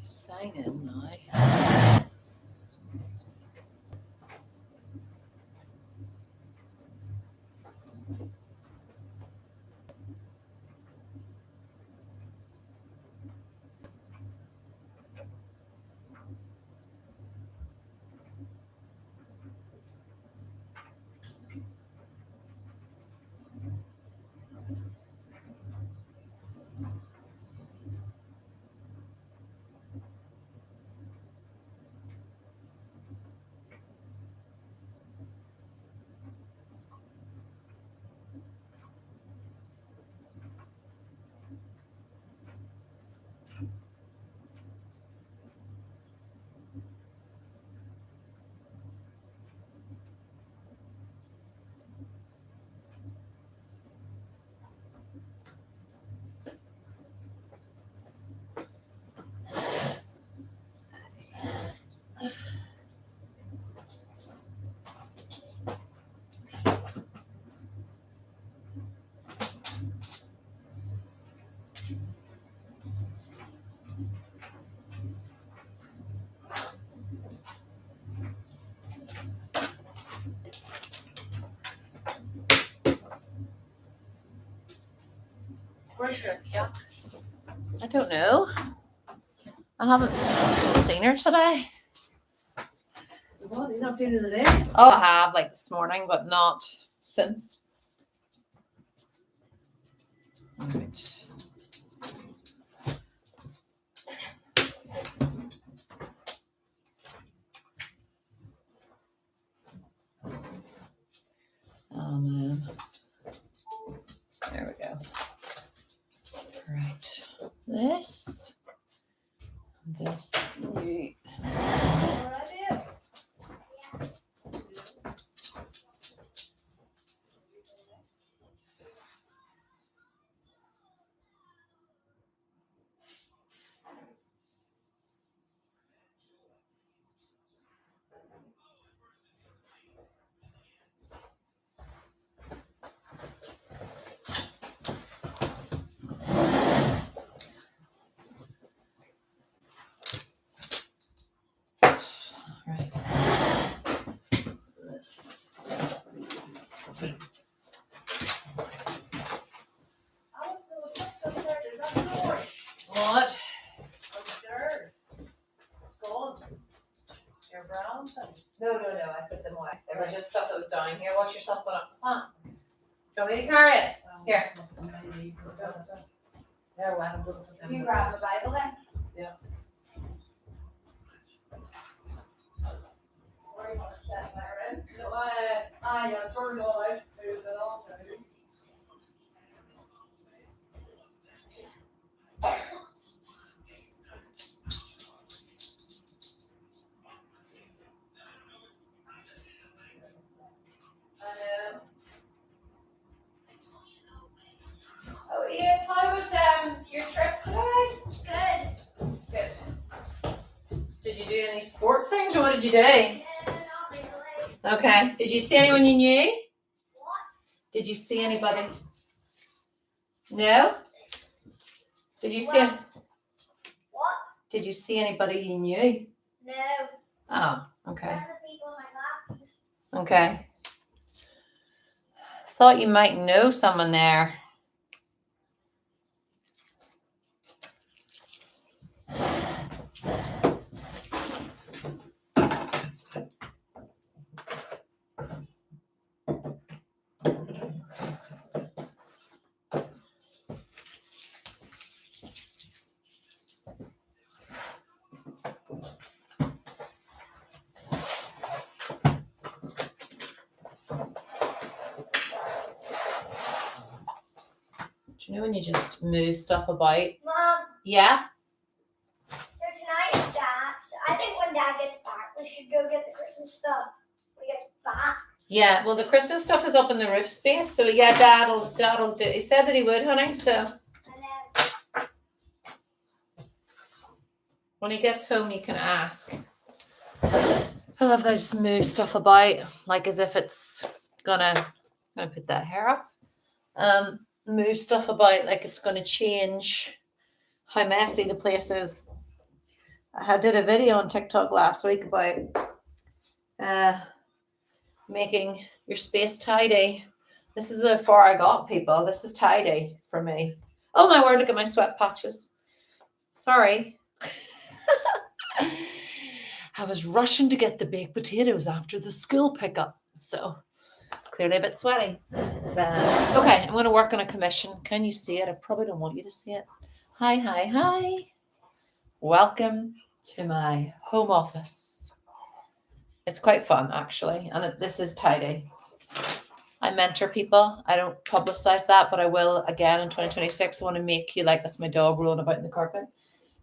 Sign in now. Where's your cat? I don't know. I haven't seen her today. What? You not seen her today? Oh, I have, like this morning, but not since. All right. Oh man. There we go. Right. This. You. Right. This. What? Upstairs. It's gone. Your brown thing. No, I put them away. They were just stuff that was down here. Watch yourself going up the plant. Do you want me to carry it? Here. There, well, I'm going to put them. You grab the Bible then? Yeah. Or you want to set in my room? No, I sort of all out. There's it all. Oh Ian, how was your trip today? Good. Did you do any sport things or what did you do? Not really. Okay. Did you see anyone you knew? What? Did you see anybody? No? Did you see What? Did you see anybody you knew? No. Oh, okay. None of the people in my class. Okay. Thought you might know someone there. Do you know when you just move stuff about? Mom, Yeah? so tonight is Dad. So I think when Dad gets back, we should go get the Christmas stuff when he gets back. Yeah, well the Christmas stuff is up in the roof space, so yeah, Dad'll do. He said that he would, honey, so And then when he gets home you can ask. I love that I just move stuff about, like as if it's gonna put that hair up. Move stuff about like it's gonna change how messy the place is. I did a video on TikTok last week about making your space tidy. This is how far I got, people. This is tidy for me. Oh my word, look at my sweat patches. Sorry. I was rushing to get the baked potatoes after the school pickup, so clearly a bit sweaty. Okay, I'm going to work on a commission. Can you see it? I probably don't want you to see it. Hi, hi, hi. Welcome to my home office. It's quite fun, actually, and this is tidy. I mentor people. I don't publicize that, but I will again in 2026. I want to make you like, that's my dog rolling about in the carpet.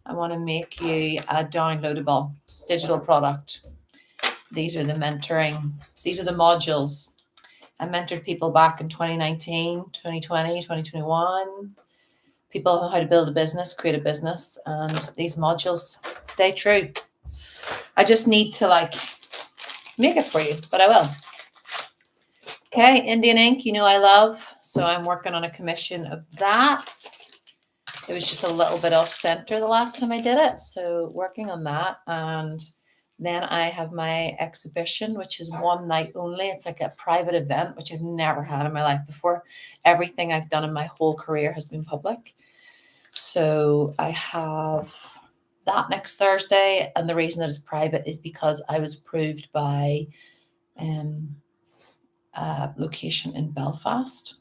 I want to make you a downloadable digital product. These are the mentoring, these are the modules. I mentored people back in 2019, 2020, 2021. People how to build a business, create a business, and these modules stay true. I just need to like make it for you, but I will. Okay, Indian ink, you know I love, so I'm working on a commission of that. It was just a little bit off center the last time I did it, so working on that. And then I have my exhibition, which is one night only. It's like a private event, which I've never had in my life before. Everything I've done in my whole career has been public. So I have that next Thursday, and the reason that it's private is because I was approved by location in Belfast,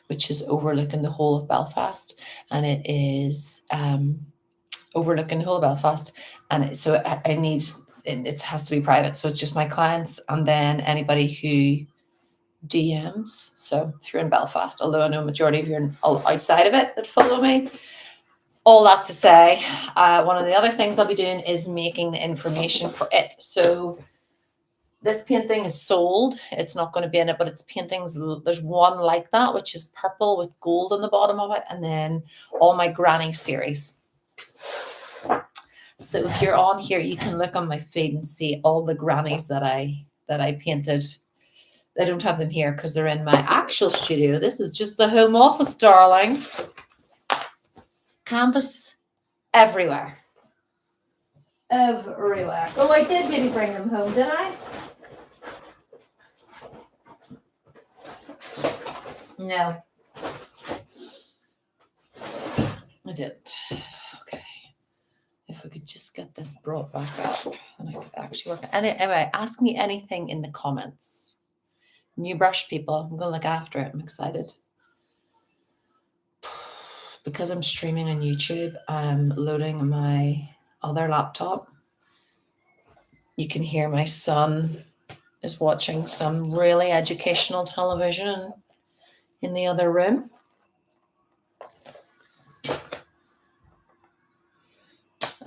which is overlooking the whole of Belfast, and it is overlooking the whole of Belfast, and so I need it has to be private, so it's just my clients and then anybody who DMs. So if you're in Belfast, although I know a majority of you are outside of it that follow me, all that to say, one of the other things I'll be doing is making the information for it. So this painting is sold. It's not going to be in it, but it's paintings. There's one like that, which is purple with gold on the bottom of it. And then all my granny series. So if you're on here, you can look on my feed and see all the grannies that I painted. I don't have them here because they're in my actual studio. This is just the home office, darling. Canvas everywhere. Everywhere. Oh, I did maybe bring them home, did I? No. I didn't. Okay. If we could just get this brought back up and I could actually work. Anyway, ask me anything in the comments. New brush, people. I'm going to look after it. I'm excited. Because I'm streaming on YouTube, I'm loading my other laptop. You can hear my son is watching some really educational television in the other room.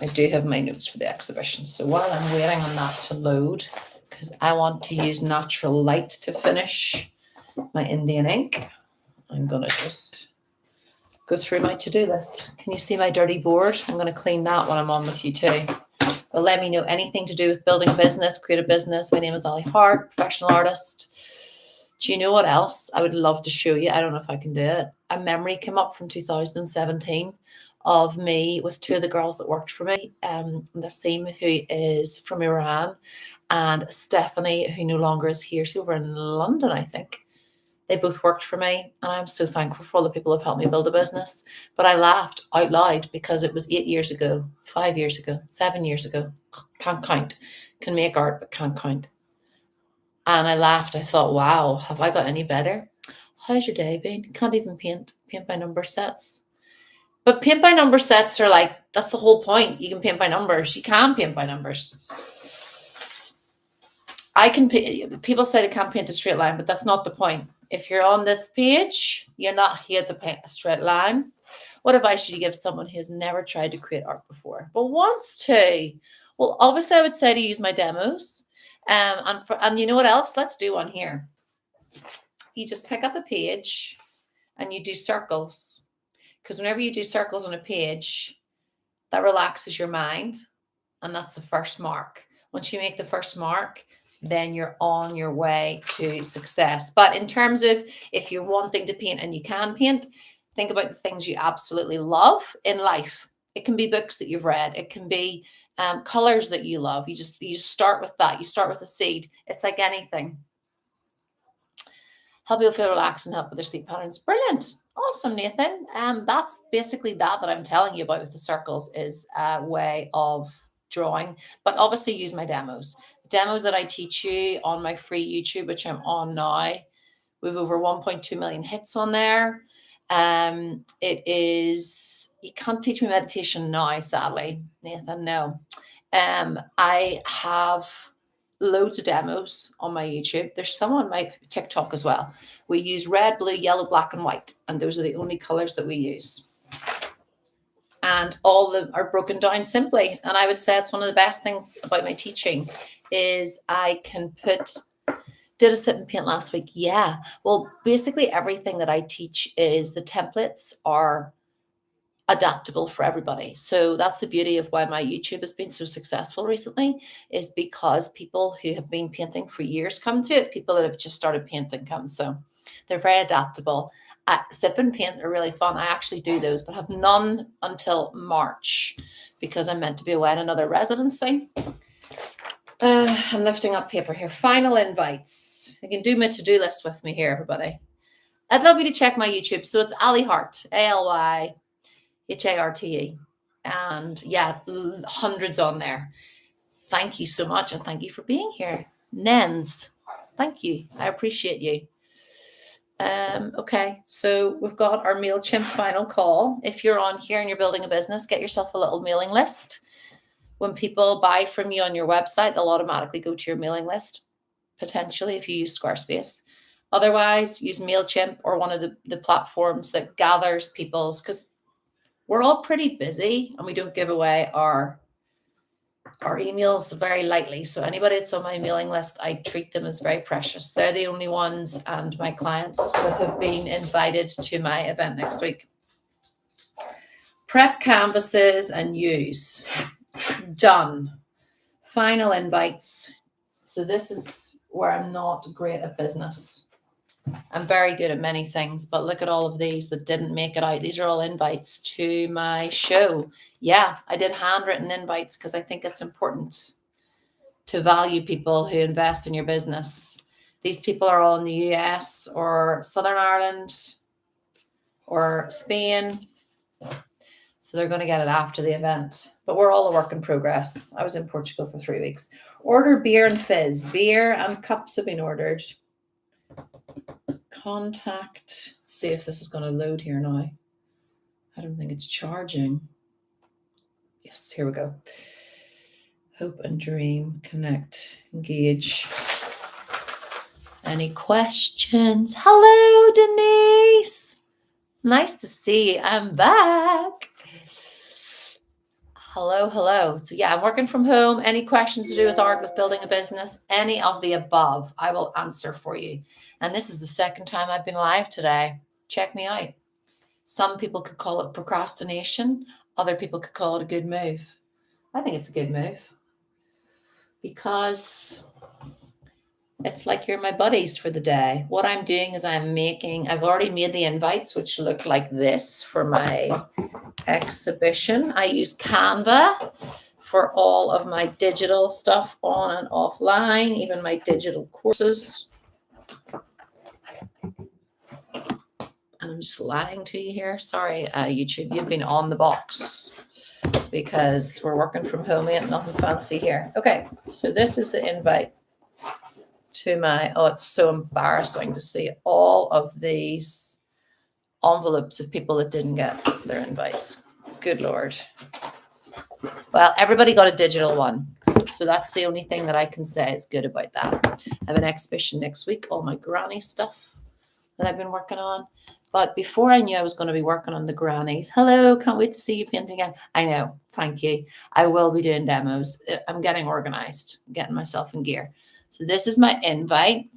I do have my notes for the exhibition. So while I'm waiting on that to load, because I want to use natural light to finish my Indian ink, I'm going to just go through my to-do list. Can you see my dirty board? I'm going to clean that when I'm on with you too. But let me know anything to do with building a business, create a business. My name is Ali Hart, professional artist. Do you know what else I would love to show you? I don't know if I can do it. A memory came up from 2017 of me with two of the girls that worked for me. Nassim, who is from Iran, and Stephanie, who no longer is here. She's over in London, I think. They both worked for me, and I'm so thankful for all the people who have helped me build a business. But I laughed out loud because it was 8 years ago, 5 years ago, 7 years ago. Can't count. Can make art, but can't count. And I laughed. I thought, wow, have I got any better? How's your day been? Can't even paint by number sets. But paint by number sets are like, that's the whole point. You can paint by numbers. You can paint by numbers. People say they can't paint a straight line, but that's not the point. If you're on this page, you're not here to paint a straight line. What advice should you give someone who has never tried to create art before, but wants to? Well, obviously, I would say to use my demos. And you know what else? Let's do one here. You just pick up a page and you do circles. Because whenever you do circles on a page, that relaxes your mind. And that's the first mark. Once you make the first mark, then you're on your way to success. But in terms of if you're wanting to paint and you can paint, think about the things you absolutely love in life It can be books that you've read. It can be colors that you love. You just start with that. You start with a seed. It's like anything. Help people feel relaxed and help with their sleep patterns. Brilliant. Awesome, Nathan. That's basically that I'm telling you about with the circles is a way of drawing, but obviously use my demos. The demos that I teach you on my free YouTube, which I'm on now, we've over 1.2 million hits on there. It is, you can't teach me meditation now, sadly, Nathan, no. I have loads of demos on my YouTube. There's some on my TikTok as well. We use red, blue, yellow, black, and white, and those are the only colors that we use. And all of them are broken down simply. And I would say it's one of the best things about my teaching is I can put, did a sit and paint last week? Yeah. Well, basically everything that I teach is the templates are adaptable for everybody. So that's the beauty of why my YouTube has been so successful recently, is because people who have been painting for years come to it. People that have just started painting come. So they're very adaptable. Sip and paint are really fun. I actually do those, but have none until March because I'm meant to be away in another residency. I'm lifting up paper here. Final invites. You can do my to-do list with me here, everybody. I'd love you to check my YouTube. So it's Ali Harte, ALYHARTE. And yeah, hundreds on there. Thank you so much. And thank you for being here. Nens, thank you. I appreciate you. Okay, so we've got our MailChimp final call. If you're on here and you're building a business, get yourself a little mailing list. When people buy from you on your website, they'll automatically go to your mailing list, potentially if you use Squarespace. Otherwise, use MailChimp or one of the platforms that gathers people's, because we're all pretty busy and we don't give away our emails very lightly. So anybody that's on my mailing list, I treat them as very precious. They're the only ones and my clients that have been invited to my event next week. Prep canvases and use. Done. Final invites. So this is where I'm not great at business. I'm very good at many things, but look at all of these that didn't make it out. These are all invites to my show. Yeah, I did handwritten invites because I think it's important to value people who invest in your business. These people are all in the US or Southern Ireland or Spain. So they're going to get it after the event. But we're all a work in progress. I was in Portugal for 3 weeks. Order beer and fizz. Beer and cups have been ordered. Contact. See if this is going to load here now. I don't think it's charging. Yes, here we go. Hope and dream. Connect. Engage. Any questions? Hello, Denise. Nice to see you. I'm back. Hello. So yeah, I'm working from home. Any questions to do with art, with building a business, any of the above, I will answer for you. And this is the second time I've been live today. Check me out. Some people could call it procrastination. Other people could call it a good move. I think it's a good move because it's like you're my buddies for the day. What I'm doing is I've already made the invites, which look like this for my exhibition. I use Canva for all of my digital stuff on and offline, even my digital courses. And I'm just lying to you here. Sorry, YouTube, you've been on the box because we're working from home. Ain't nothing fancy here. Okay, so this is the invite to my, it's so embarrassing to see all of these envelopes of people that didn't get their invites. Good Lord. Well, everybody got a digital one. So that's the only thing that I can say is good about that. I have an exhibition next week, all my granny stuff that I've been working on. But before I knew I was going to be working on the grannies, hello, can't wait to see you painting again. I know, thank you. I will be doing demos. I'm getting organized, getting myself in gear. So this is my invite.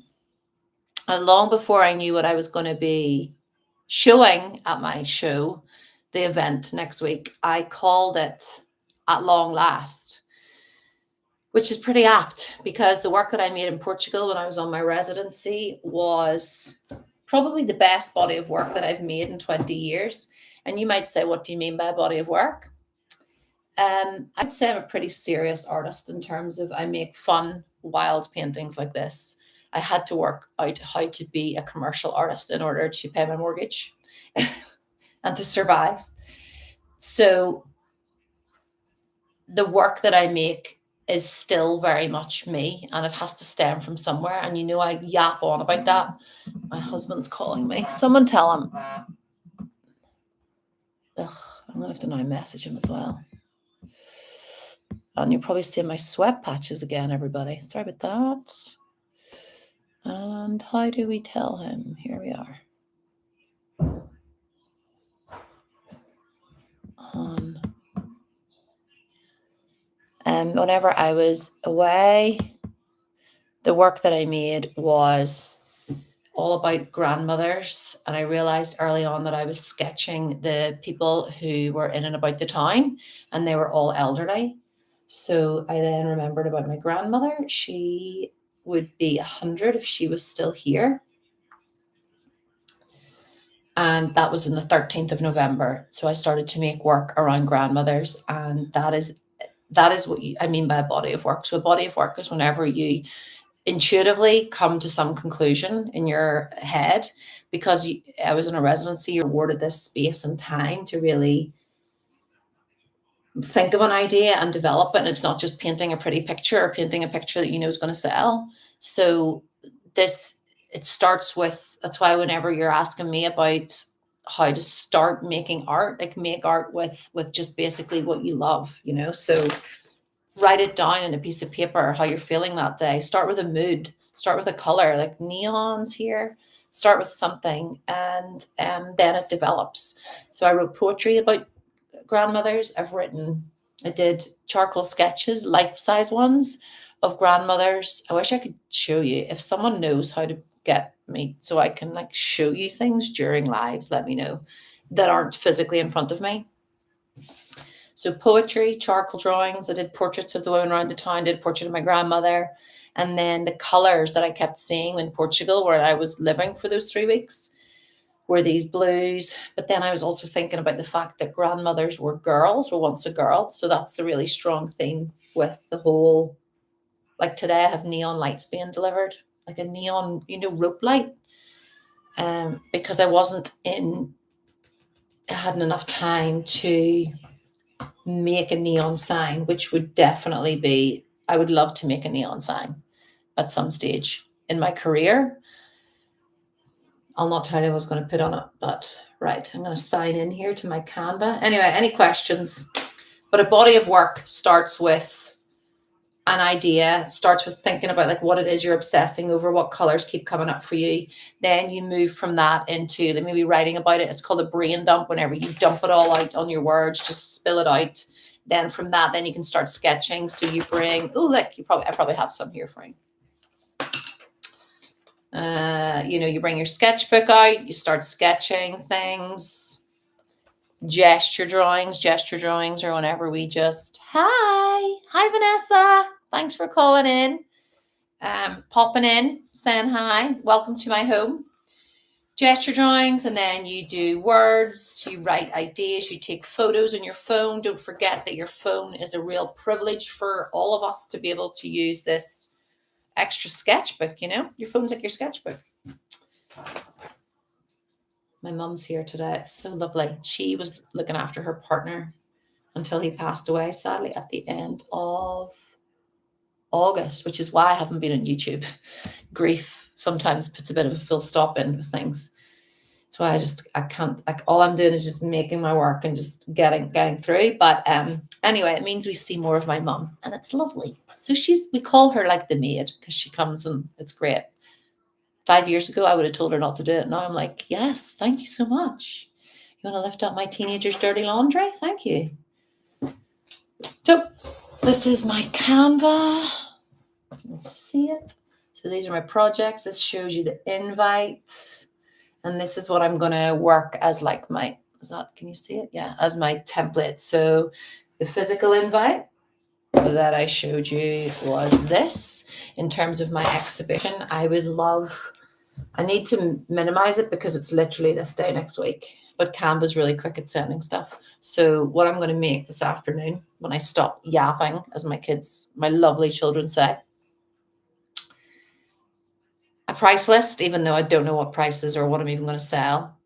And long before I knew what I was going to be showing at my show, the event next week, I called it At Long Last, which is pretty apt because the work that I made in Portugal when I was on my residency was probably the best body of work that I've made in 20 years. And you might say, what do you mean by a body of work? I'd say I'm a pretty serious artist in terms of I make fun, wild paintings like this. I had to work out how to be a commercial artist in order to pay my mortgage and to survive. So the work that I make is still very much me, and it has to stem from somewhere. And you know, I yap on about that. My husband's calling me. Someone tell him. Ugh, I'm gonna have to now message him as well. And you'll probably see my sweat patches again, everybody. Sorry about that. And how do we tell him? Here we are. Whenever I was away, the work that I made was all about grandmothers. And I realized early on that I was sketching the people who were in and about the town, and they were all elderly. So I then remembered about my grandmother. She would be 100 if she was still here. And that was in the 13th of November. So I started to make work around grandmothers, and that is what I mean by a body of work. So a body of work is whenever you intuitively come to some conclusion in your head, because I was in a residency, you're awarded this space and time to really think of an idea and develop it. And it's not just painting a pretty picture or painting a picture that you know is going to sell. So it starts with, that's why whenever you're asking me about how to start making art, like make art with just basically what you love, you know. So write it down in a piece of paper, how you're feeling that day. Start with a mood, start with a color, like neons here. Start with something, and then it develops. So I wrote poetry about grandmothers. I did charcoal sketches, life-size ones of grandmothers. I wish I could show you. If someone knows how to get me so I can like show you things during lives, let me know, that aren't physically in front of me. So poetry, charcoal drawings. I did portraits of the women around the town, did a portrait of my grandmother. And then the colors that I kept seeing in Portugal, where I was living for those 3 weeks, were these blues. But then I was also thinking about the fact that grandmothers were once a girl. So that's the really strong theme with the whole, like today I have neon lights being delivered, like a neon, rope light. Because I hadn't enough time to make a neon sign, which would definitely be, I would love to make a neon sign at some stage in my career. I'll not tell you what I was going to put on it, but right, I'm going to sign in here to my Canva. Anyway, any questions? But a body of work starts with an idea, starts with thinking about like what it is you're obsessing over, what colors keep coming up for you. Then you move from that into maybe writing about it. It's called a brain dump. Whenever you dump it all out on your words, just spill it out. Then from that, then you can start sketching. So you bring, I probably have some here for you. You bring your sketchbook out, you start sketching things. Gesture drawings are whenever we just, hi Vanessa, thanks for calling in, popping in, saying hi, welcome to my home. Gesture drawings, and then you do words, you write ideas, you take photos on your phone. Don't forget that your phone is a real privilege for all of us to be able to use this extra sketchbook, your phone's like your sketchbook. My mum's here today. It's so lovely. She was looking after her partner until he passed away, sadly, at the end of August, which is why I haven't been on YouTube. Grief sometimes puts a bit of a full stop in with things. That's why I can't, all I'm doing is just making my work and just getting through. But anyway, it means we see more of my mum, and it's lovely. So we call her like the maid, because she comes and it's great. 5 years ago, I would have told her not to do it. Now I'm like, yes, thank you so much. You want to lift up my teenager's dirty laundry? Thank you. So this is my Canva. Let's see it. So these are my projects. This shows you the invite. And this is what I'm going to work as like can you see it? Yeah, as my template. So the physical invite that I showed you was this. In terms of my exhibition, I need to minimize it because it's literally this day next week. but Canva's really quick at sending stuff. So what I'm going to make this afternoon when I stop yapping, as my lovely children say, a price list, even though I don't know what prices or what I'm even going to sell.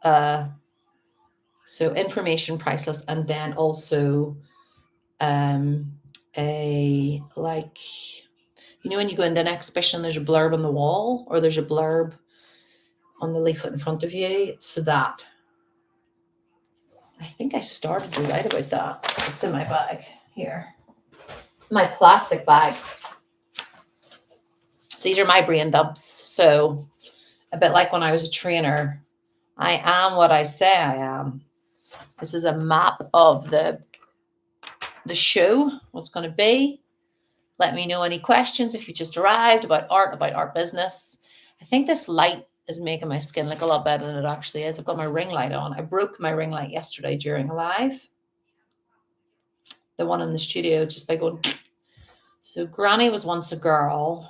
So information price list, and then also a, like, you know, when you go into an exhibition, there's a blurb on the wall or there's a blurb on the leaflet in front of you. So that, I think I started to write about that. It's in my bag here, my plastic bag. These are my brain dumps. So a bit like when I was a trainer, I am what I say I am. This is a map of the show, what's going to be. Let me know any questions if you just arrived about art business. I think this light is making my skin look a lot better than it actually is. I've got my ring light on. I broke my ring light yesterday during a live. The one in the studio, just by going. So Granny was once a girl.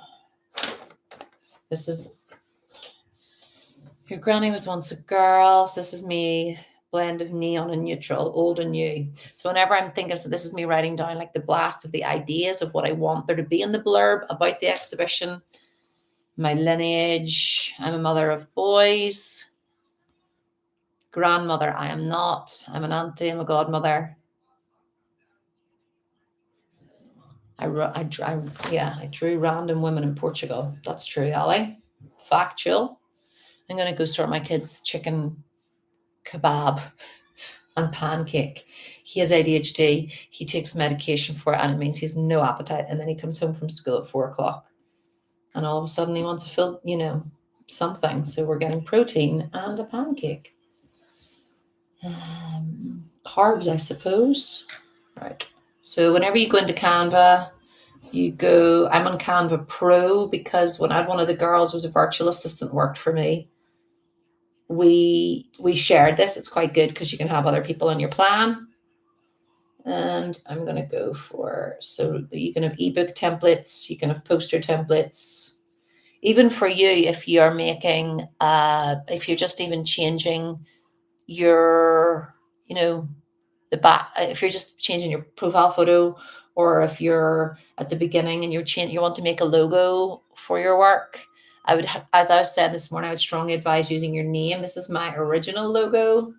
Your Granny was once a girl. So this is me, blend of neon and neutral, old and new. So whenever I'm thinking, so this is me writing down like the blast of the ideas of what I want there to be in the blurb about the exhibition. My lineage, I'm a mother of boys. Grandmother, I am not. I'm an auntie, I'm a godmother. I drew random women in Portugal. That's true, Ali. Factual. I'm going to go sort my kids' chicken kebab and pancake. He has ADHD. He takes medication for it, and it means he has no appetite. And then he comes home from school at 4:00. And all of a sudden he wants to feel, something. So we're getting protein and a pancake. Carbs, I suppose. Right. So whenever you go into Canva, I'm on Canva Pro because when I had one of the girls who was a virtual assistant worked for me, we shared this. It's quite good because you can have other people on your plan. And I'm going to go so you can have ebook templates, you can have poster templates. Even for you, if you're making, if you're just even changing your, the back, if you're just changing your profile photo, or if you're at the beginning and you want to make a logo for your work, as I was saying this morning, I would strongly advise using your name. This is my original logo.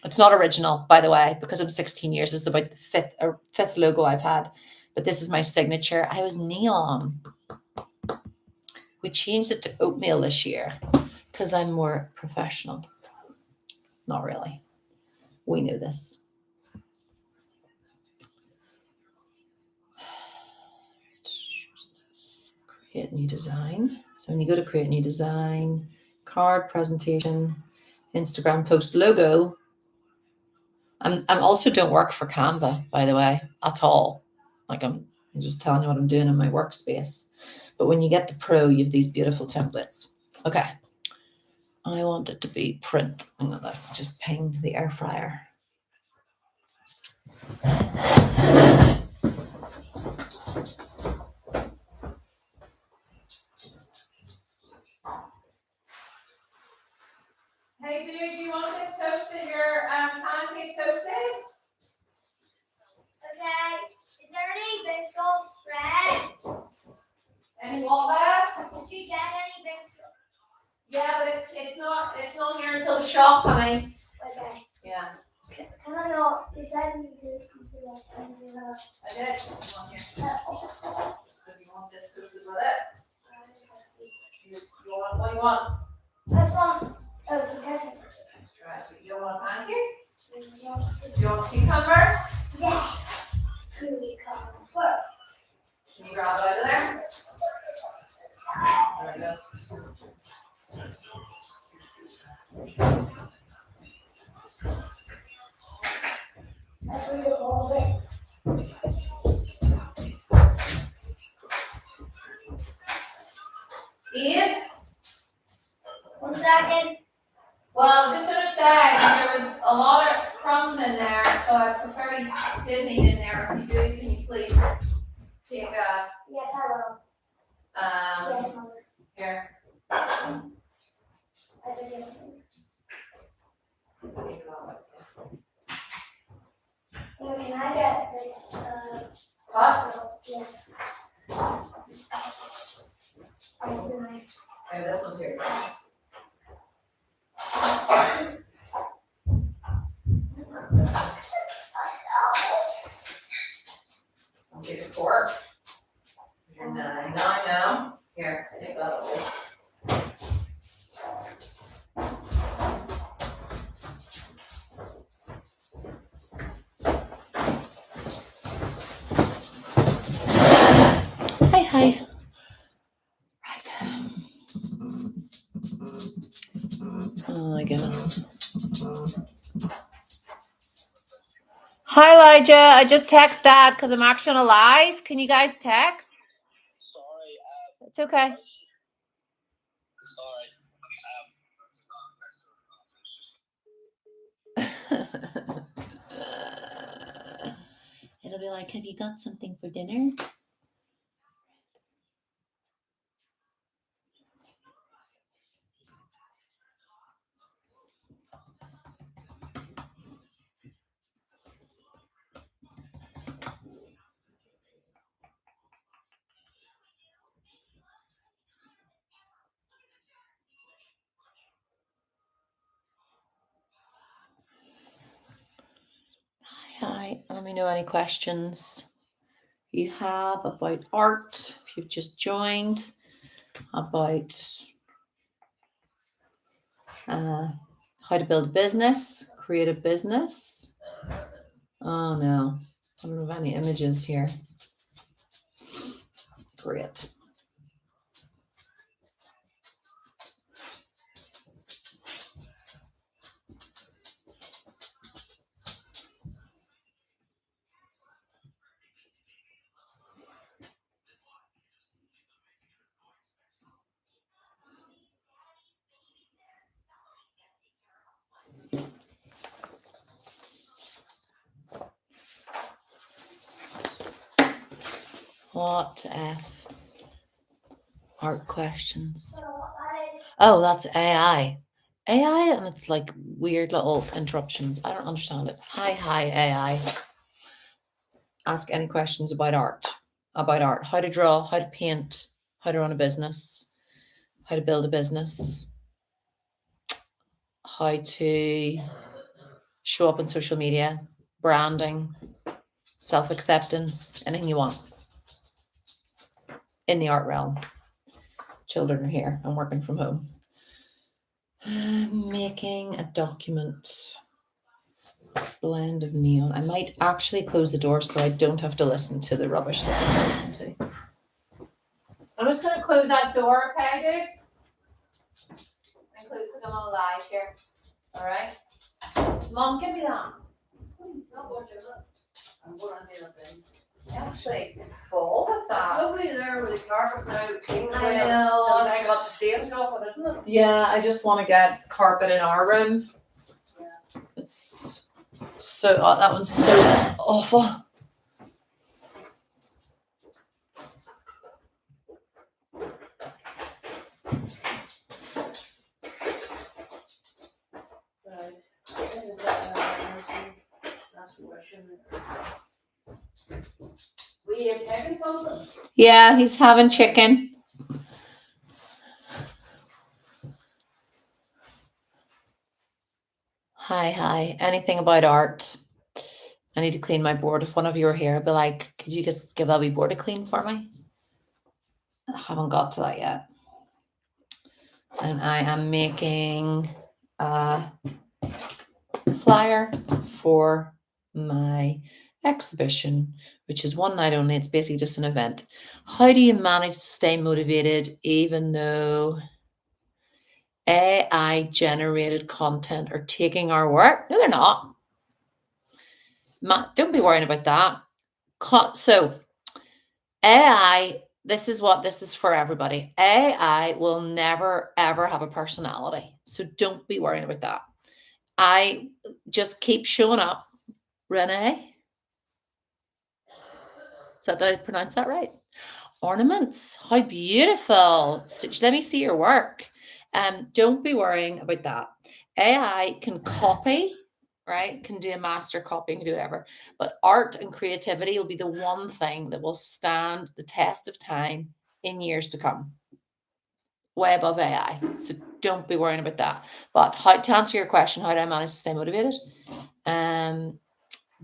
It's not original, by the way, because I'm 16 years. This is about the fifth logo I've had, but this is my signature. I was neon. We changed it to oatmeal this year because I'm more professional. Not really. We knew this. Create new design. So when you go to create new design, card, presentation, Instagram post, logo. I'm also don't work for Canva, by the way, at all. Like I'm just telling you what I'm doing in my workspace. But when you get the Pro, you have these beautiful templates. Okay. I want it to be print. And that's just pinged the air fryer. Hey, dude, do you want this toasted, your pancake toasted? Okay. Is there any Biscoff spread? Any walnut? Did you get any Biscoff? Yeah, but it's not here until the shop, honey. Okay. Yeah. Can I not? You said you did. I did. It's on here. So if you want this toasted with it, you want what do you want? That's one. Oh, it's a person. Right, but you don't want a pancake? You want cucumber? Yes. Cucumber. Can you grab it out of there? There we go. That's what you call it. 1 second. Well, just gonna say, there was a lot of crumbs in there, so I prefer you didn't eat in there. If you do, can you please take a, Yes, I will. Yes, Mother. here. I said yes. Can I get this? What? Yeah. Where's the knife? Okay, this one's here. I'll take a fork. You're 9 now. Here, I think that'll do. Hi. Right. Oh my goodness. Hi, Elijah. I just text Dad because I'm actually on a live. Can you guys text? Sorry, It's okay. It'll be like, have you got something for dinner? Hi. Let me know any questions you have about art, if you've just joined, about how to build a business, create a business. Oh no, I don't have any images here. Great. What F? Art questions. So I Oh, that's AI. AI, and it's like weird little interruptions. I don't understand it. Hi, AI. Ask any questions about art. How to draw, how to paint, how to run a business, how to build a business, how to show up on social media, branding, self-acceptance, anything you want in the art realm. Children are here. I'm working from home. Making a document. Blend of neon. I might actually close the door so I don't have to listen to the rubbish that I'm listening to. I'm just gonna close that door, okay, dude? Because I'm on live here. All right. Mom, give me that. Not much of it. I'm going on the other thing. Actually, full with It's that. lovely there with the carpet now, clean I know. So I got the stains off it, isn't it? Yeah, I just want to get carpet in our room. It's so that one's so awful. Right. That's washing. We have taken something. Yeah, he's having chicken. Hi. Anything about art? I need to clean my board. If one of you are here, I'd be like, could you just give that wee board a clean for me? I haven't got to that yet. And I am making a flyer for my exhibition, which is one night only. It's basically just an event. How do you manage to stay motivated even though AI generated content are taking our work? No, they're not. Don't be worrying about that. So AI, this is for everybody. AI will never, ever have a personality. So don't be worrying about that. I just keep showing up. Renee? Did I pronounce that right? Ornaments. How beautiful. Let me see your work. Don't be worrying about that. AI can copy, right? Can do a master copy, can do whatever. But art and creativity will be the one thing that will stand the test of time in years to come, way above AI. So don't be worrying about that. But how to answer your question, how do I manage to stay motivated?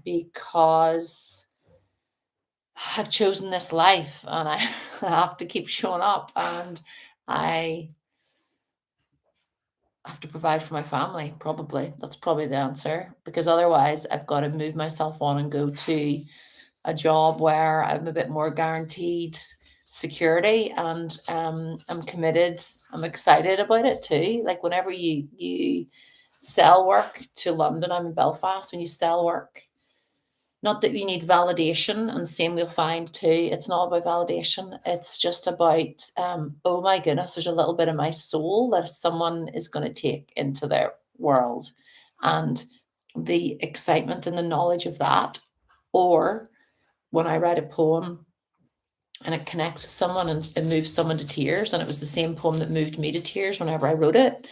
Because I've chosen this life and I have to keep showing up, and I have to provide for my family. Probably that's probably the answer, because otherwise I've got to move myself on and go to a job where I'm a bit more guaranteed security, and I'm committed. I'm excited about it too. Like whenever you sell work to London, I'm in Belfast. When you sell work, not that you need validation, and the same we'll find too. It's not about validation. It's just about, oh my goodness, there's a little bit of my soul that someone is going to take into their world, and the excitement and the knowledge of that. Or when I write a poem and it connects to someone and it moves someone to tears, and it was the same poem that moved me to tears whenever I wrote it,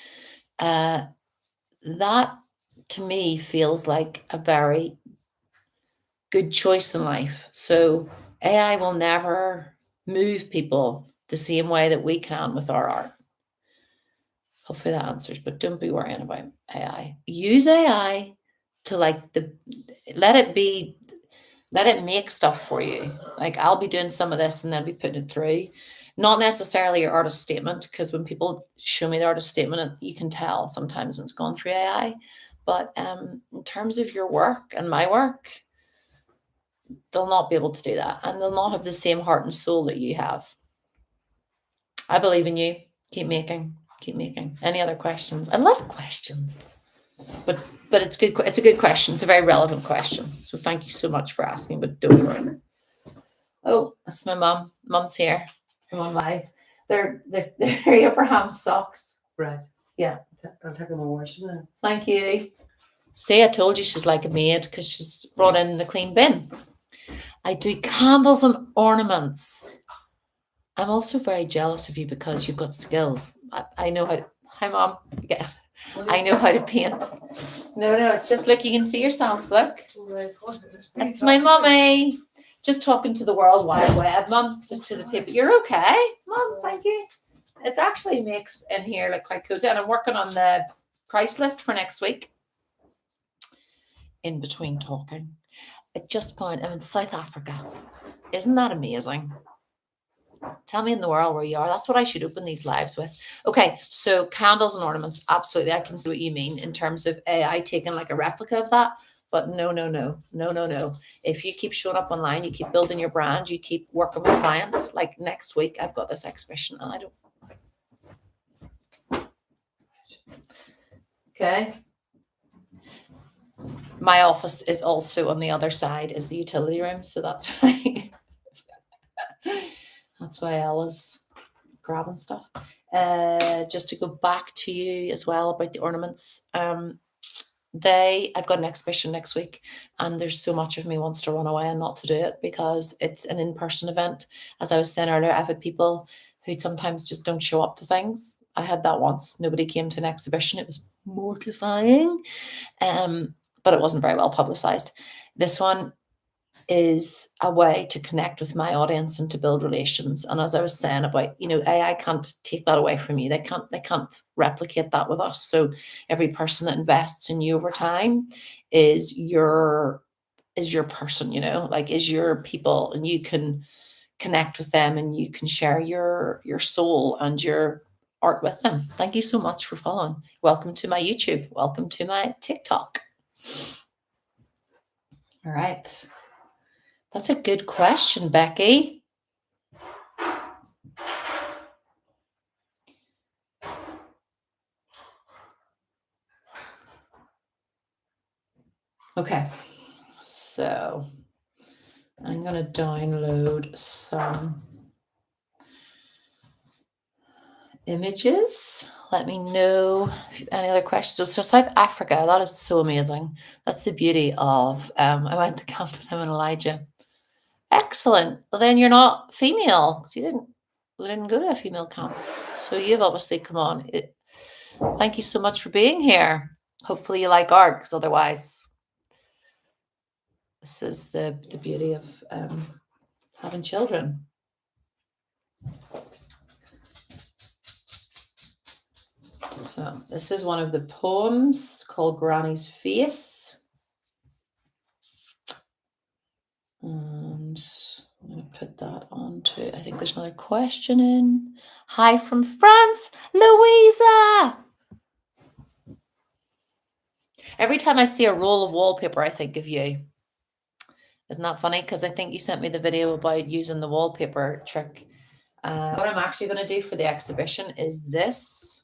that to me feels like a very good choice in life. So AI will never move people the same way that we can with our art. Hopefully that answers, but don't be worrying about AI. Use AI to let it make stuff for you. Like I'll be doing some of this and then be putting it through. Not necessarily your artist statement, because when people show me the artist statement, you can tell sometimes when it's gone through AI. But in terms of your work and my work, they'll not be able to do that, and they'll not have the same heart and soul that you have. I believe in you. Keep making. Any other questions? I love questions, but it's good. It's a good question. It's a very relevant question. So thank you so much for asking. But don't worry. Oh, that's my mum. Mum's here. I'm on live. They're Abraham socks. Right. Yeah. I'll take them and wash them. Thank you. See, I told you she's like a maid because she's brought in the clean bin. I do candles and ornaments. I'm also very jealous of you because you've got skills. I know how to, hi mom. Yeah. I know how to paint. No, it's just look, you can see yourself. Look. It's my mummy. Just talking to the World Wide Web, mum. Just to the people. You're okay, mum. Thank you. It actually makes in here look quite cozy. And I'm working on the price list for next week. In between talking, I just found I'm in South Africa. Isn't that amazing? Tell me in the world where you are. That's what I should open these lives with. Okay, so candles and ornaments, absolutely. I can see what you mean in terms of AI taking like a replica of that. But no. If you keep showing up online, you keep building your brand, you keep working with clients. Like next week, I've got this exhibition and I don't. Okay. My office is also on the other side is the utility room. So that's why that's why Ella's grabbing stuff. Just to go back to you as well about the ornaments. I've got an exhibition next week, and there's so much of me wants to run away and not to do it because it's an in-person event. As I was saying earlier, I've had people who sometimes just don't show up to things. I had that once. Nobody came to an exhibition. It was mortifying. But it wasn't very well publicized. This one is a way to connect with my audience and to build relations. And as I was saying about, AI can't take that away from you. They can't replicate that with us. So every person that invests in you over time is your person, is your people, and you can connect with them and you can share your soul and your art with them. Thank you so much for following. Welcome to my YouTube. Welcome to my TikTok. All right. That's a good question, Becky. Okay. So I'm going to download some images. Let me know if you have any other questions. So South Africa, that is so amazing. That's the beauty of, I went to camp with him and Elijah. Excellent. Well, then you're not female because you didn't go to a female camp. So you've obviously come on. Thank you so much for being here. Hopefully you like art, because otherwise, this is the beauty of having children. So this is one of the poems called Granny's Face. And I'm going to put that onto, I think there's another question in. Hi from France, Louisa. Every time I see a roll of wallpaper, I think of you. Isn't that funny? Because I think you sent me the video about using the wallpaper trick. What I'm actually going to do for the exhibition is this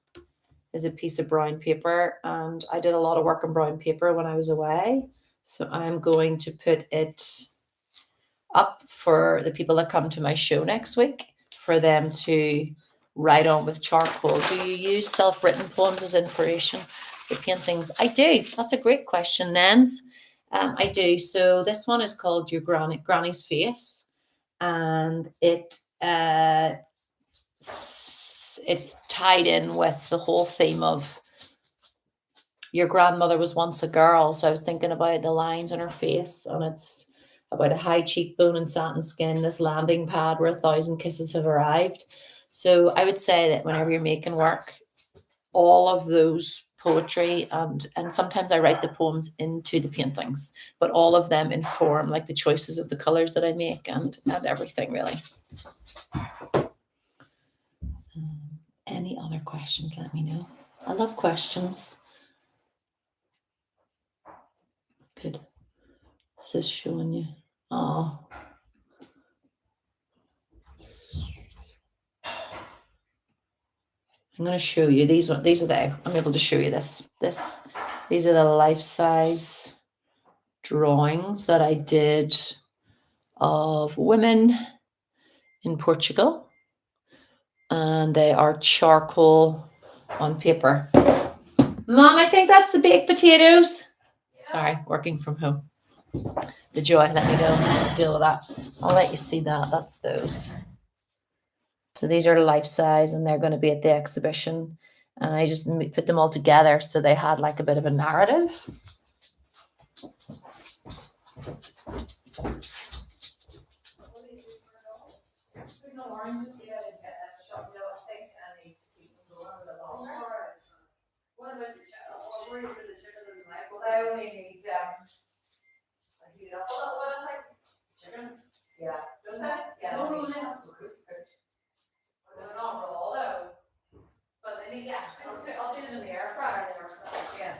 is a piece of brown paper, and I did a lot of work on brown paper when I was away. So I'm going to put it up for the people that come to my show next week for them to write on with charcoal. Do you use self-written poems as inspiration for paintings? I do. That's a great question, Nens. I do. So this one is called Your Granny's Face, and it's tied in with the whole theme of your grandmother was once a girl. So I was thinking about the lines on her face, and it's about a high cheekbone and satin skin, this landing pad where 1,000 kisses have arrived. So I would say that whenever you're making work, all of those poetry and sometimes I write the poems into the paintings, but all of them inform like the choices of the colors that I make and everything really. Any other questions, let me know. I love questions. Good. Is this showing you? Oh. I'm going to show you these are there. I'm able to show you this. These are the life-size drawings that I did of women in Portugal, and they are charcoal on paper. Mom, I think that's the baked potatoes. Sorry, working from home. The joy, let me go deal with that. I'll let you see that. That's those. So these are life-size, and they're going to be at the exhibition. And I just put them all together so they had like a bit of a narrative. What about the chicken? What were you for the chicken and the knife? Well, I only need, I heat it up. What is like chicken? yeah, don't I? Yeah. No, I no, need- no. They're not raw though. But they need, yeah, I'll do them in the air fryer. Yeah.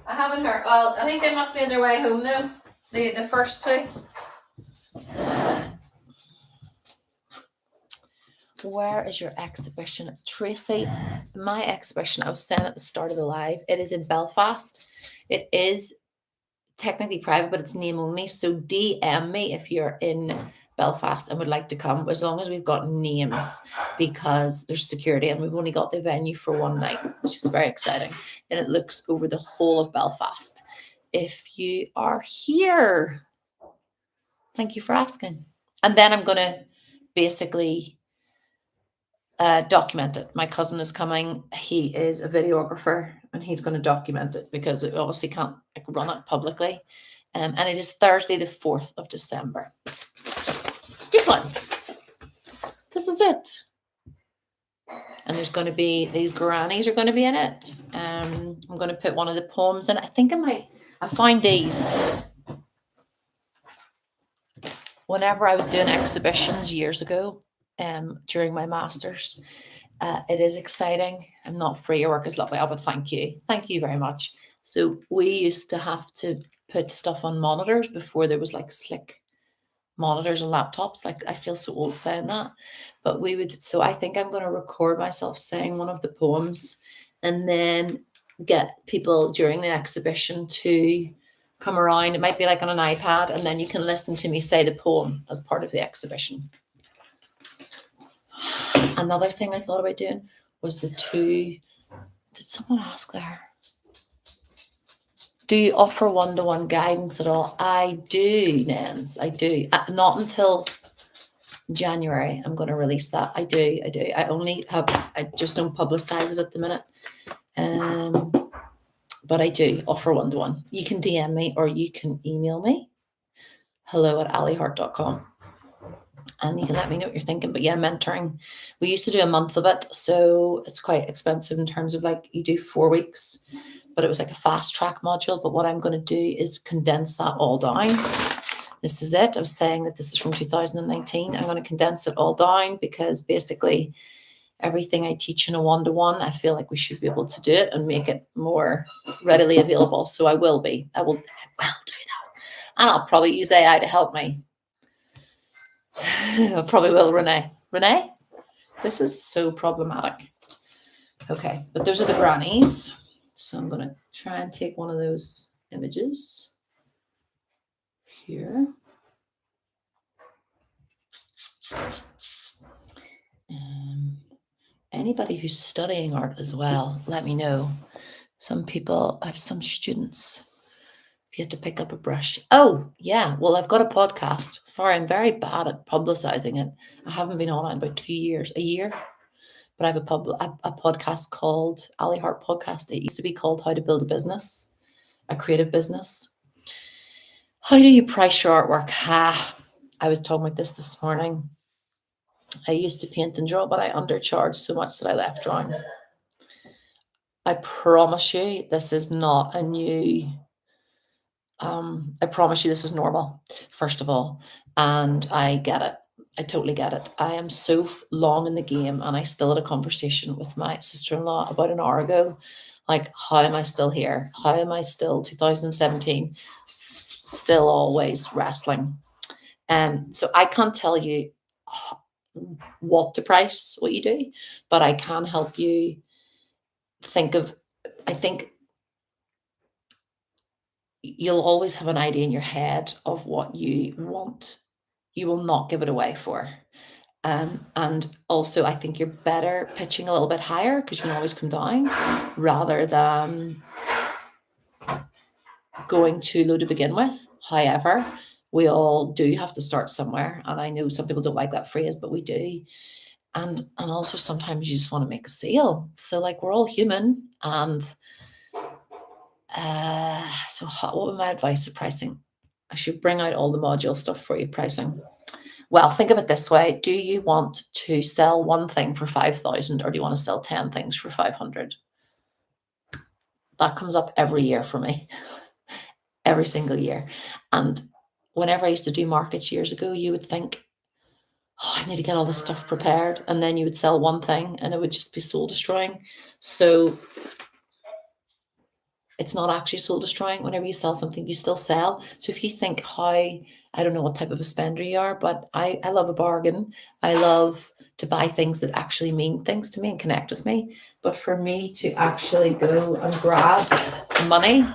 I haven't heard, well, I think they must be on their way home though, the first two. Where is your exhibition? Tracy, my exhibition, I was saying at the start of the live, it is in Belfast. It is technically private, but it's name only. So DM me if you're in Belfast and would like to come, as long as we've got names, because there's security and we've only got the venue for one night, which is very exciting. And it looks over the whole of Belfast. If you are here, thank you for asking. And then I'm going to basically document it. My cousin is coming. He is a videographer and he's going to document it because it obviously can't like run it publicly. And it is Thursday, the 4th of December. This one. This is it. And there's going to be, these grannies are going to be in it. I'm going to put one of the poems in. I think I found these. Whenever I was doing exhibitions years ago, during my master's, it is exciting. I'm not free. Your work is lovely. Oh, but thank you. Thank you very much. So we used to have to put stuff on monitors before there was like slick monitors and laptops. Like I feel so old saying that, but we would. So I think I'm going to record myself saying one of the poems and then get people during the exhibition to come around. It might be like on an iPad, and then you can listen to me say the poem as part of the exhibition. Another thing I thought about doing was the two. Did someone ask there? Do you offer one-to-one guidance at all? I do, Nens. I do. Not until January. I'm going to release that. I do. I just don't publicize it at the minute. but I do offer one-to-one. You can DM me or you can email me, hello@alihart.com. And you can let me know what you're thinking. But yeah, mentoring. We used to do a month of it. So it's quite expensive in terms of like you do 4 weeks, but it was like a fast track module. But what I'm going to do is condense that all down. This is it. I was saying that this is from 2019. I'm going to condense it all down because basically everything I teach in a one-to-one, I feel like we should be able to do it and make it more readily available. So I will do that. And I'll probably use AI to help me. I probably will, Renee. Renee, this is so problematic. Okay, but those are the grannies. So I'm going to try and take one of those images here. Anybody who's studying art as well, let me know. Some people, I have some students. If you had to pick up a brush. Oh, yeah. Well, I've got a podcast. Sorry, I'm very bad at publicizing it. I haven't been on it in about 2 years, a year. But I have a podcast called Ali Hart Podcast. It used to be called How to Build a Business, a creative business. How do you price your artwork? I was talking about this morning. I used to paint and draw, but I undercharged so much that I left drawing. I promise you, this is not a new... I promise you this is normal, first of all. And I get it. I totally get it. I am so long in the game and I still had a conversation with my sister-in-law about an hour ago. Like, how am I still here? How am I still 2017, still always wrestling? So I can't tell you what to price what you do, but I can help you think of, I think you'll always have an idea in your head of what you want. You will not give it away for. And also, I think you're better pitching a little bit higher because you can always come down rather than going too low to begin with. However, we all do have to start somewhere. And I know some people don't like that phrase, but we do. And also sometimes you just want to make a sale. So like we're all human. And so what would my advice of pricing? I should bring out all the module stuff for you, pricing. Well, think of it this way. Do you want to sell one thing for 5,000 or do you want to sell 10 things for 500? That comes up every year for me, every single year. And whenever I used to do markets years ago, you would think, oh, I need to get all this stuff prepared. And then you would sell one thing and it would just be soul destroying. So it's not actually soul destroying. Whenever you sell something, you still sell. So if you think I don't know what type of a spender you are, but I love a bargain. I love to buy things that actually mean things to me and connect with me. But for me to actually go and grab money,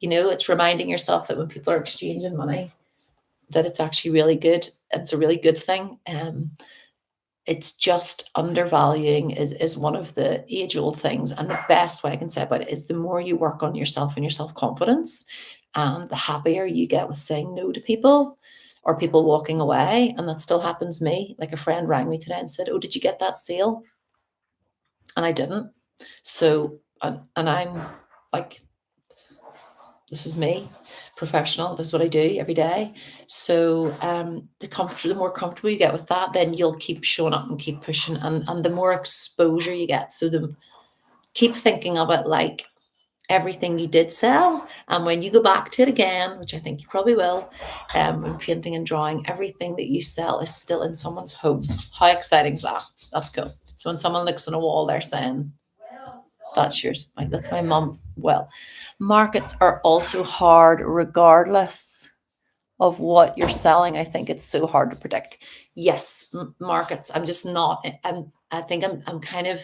it's reminding yourself that when people are exchanging money, that it's actually really good. It's a really good thing. It's just undervaluing is one of the age-old things. And the best way I can say about it is the more you work on yourself and your self-confidence, and the happier you get with saying no to people or people walking away. And that still happens to me. Like a friend rang me today and said, oh, did you get that sale? And I didn't. So, and I'm like, this is me, professional. This is what I do every day. So the more comfortable you get with that, then you'll keep showing up and keep pushing. And the more exposure you get. So keep thinking of it like everything you did sell. And when you go back to it again, which I think you probably will, when painting and drawing, everything that you sell is still in someone's home. How exciting is that? That's cool. So when someone looks on a wall, they're saying, that's yours. Like, that's my mum. Well, markets are also hard regardless of what you're selling. I think it's so hard to predict. Yes, markets. I'm just not. I think I'm kind of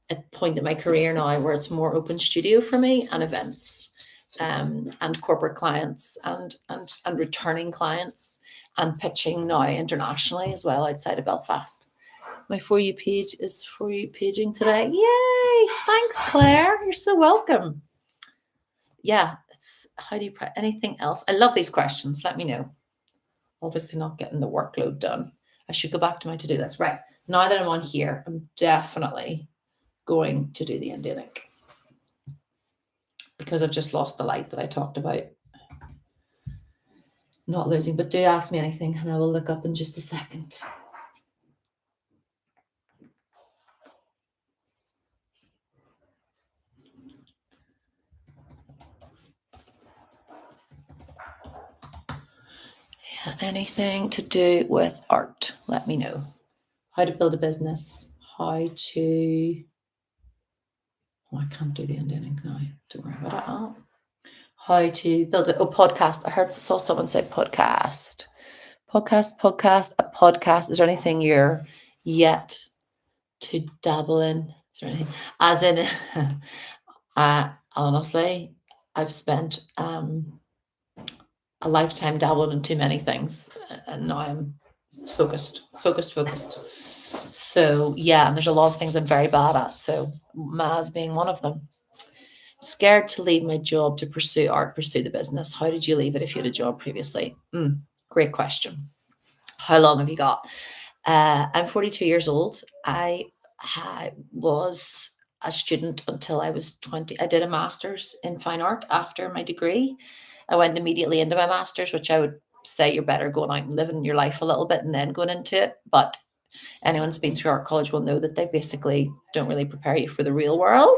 at a point in my career now where it's more open studio for me and events, and corporate clients and returning clients and pitching now internationally as well outside of Belfast. My For You page is For You paging today. Yay! Thanks, Claire. You're so welcome. Yeah, how do you anything else? I love these questions. Let me know. Obviously not getting the workload done. I should go back to my to-do list. Right. Now that I'm on here, I'm definitely going to do the Indian ink. because I've just lost the light that I talked about. Not losing, but do ask me anything and I will look up in just a second. Yeah, anything to do with art, let me know. How to build a business, how to... Oh, I can't do the ending now. Don't worry about it. Oh. How to build a podcast. Saw someone say podcast. A podcast. Is there anything you're yet to dabble in? Is there anything? As in, honestly, I've spent a lifetime dabbling in too many things, and now I'm focused. So yeah, and there's a lot of things I'm very bad at. So Maz being one of them. Scared to leave my job to pursue art, pursue the business. How did you leave it if you had a job previously? Great question. How long have you got? I'm 42 years old. I was a student until I was 20. I did a master's in fine art after my degree. I went immediately into my master's, which I would say you're better going out and living your life a little bit and then going into it. But anyone who's been through art college will know that they basically don't really prepare you for the real world.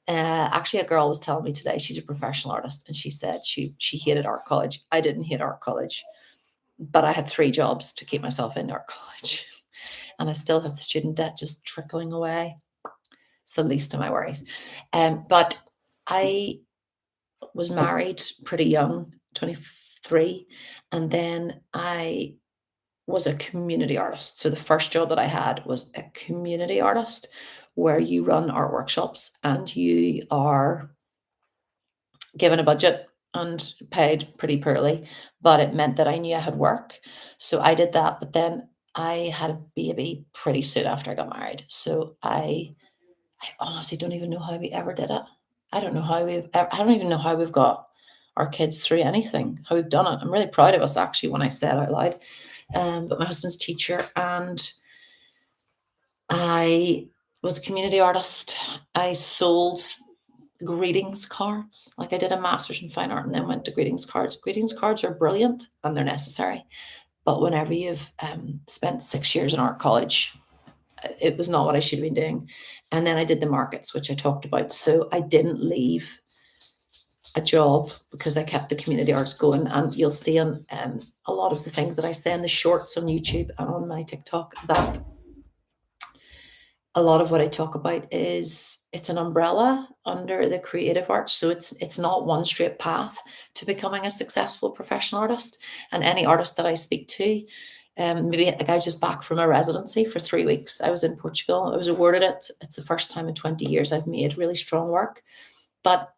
Actually, a girl was telling me today, she's a professional artist, and she said she hated art college. I didn't hate art college, but I had 3 jobs to keep myself in art college. And I still have the student debt just trickling away. It's the least of my worries. But I was married pretty young, 23. And then I was a community artist. So the first job that I had was a community artist, where you run art workshops and you are given a budget and paid pretty poorly, but it meant that I knew I had work. So I did that, but then I had a baby pretty soon after I got married. So I honestly don't even know how we ever did it. I don't even know how we've got our kids through anything, how we've done it. I'm really proud of us, actually, when I say it out loud. But my husband's a teacher, and I was a community artist. I sold greetings cards. Like, I did a master's in fine art and then went to greetings cards. Greetings cards are brilliant and they're necessary. But whenever you've spent 6 years in art college, it was not what I should have been doing. And then I did the markets, which I talked about. So I didn't leave a job because I kept the community arts going. And you'll see on a lot of the things that I say in the shorts on YouTube and on my TikTok that a lot of what I talk about it's an umbrella under the creative arts. So it's not one straight path to becoming a successful professional artist. And any artist that I speak to, maybe like I was just back from a residency for 3 weeks. I was in Portugal. I was awarded it. It's the first time in 20 years I've made really strong work. But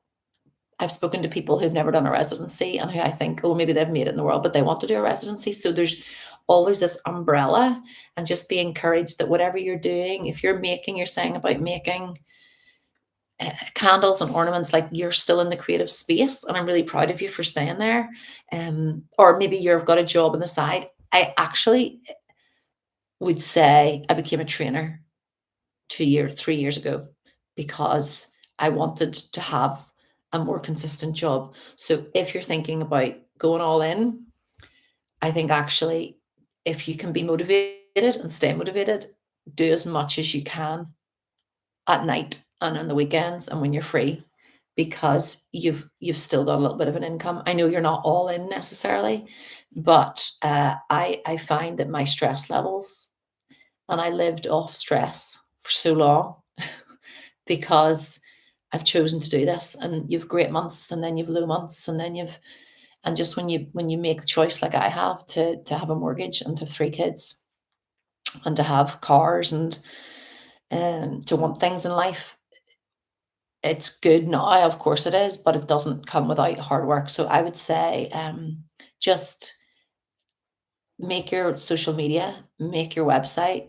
I've spoken to people who've never done a residency and who I think, oh, maybe they've made it in the world, but they want to do a residency. So there's always this umbrella, and just be encouraged that whatever you're doing, if you're saying about making candles and ornaments, like, you're still in the creative space. And I'm really proud of you for staying there. Or maybe you've got a job on the side. I actually would say I became a trainer 3 years ago because I wanted to have a more consistent job. So if you're thinking about going all in, I think actually if you can be motivated and stay motivated, do as much as you can at night and on the weekends and when you're free, because you've still got a little bit of an income. I know you're not all in necessarily, but I find that my stress levels, and I lived off stress for so long because I've chosen to do this. And you've great months and then you've low months, and then and just when you make the choice like I have to have a mortgage and to have 3 kids and to have cars and to want things in life, it's good now, of course it is, but it doesn't come without hard work. So I would say just make your social media, make your website.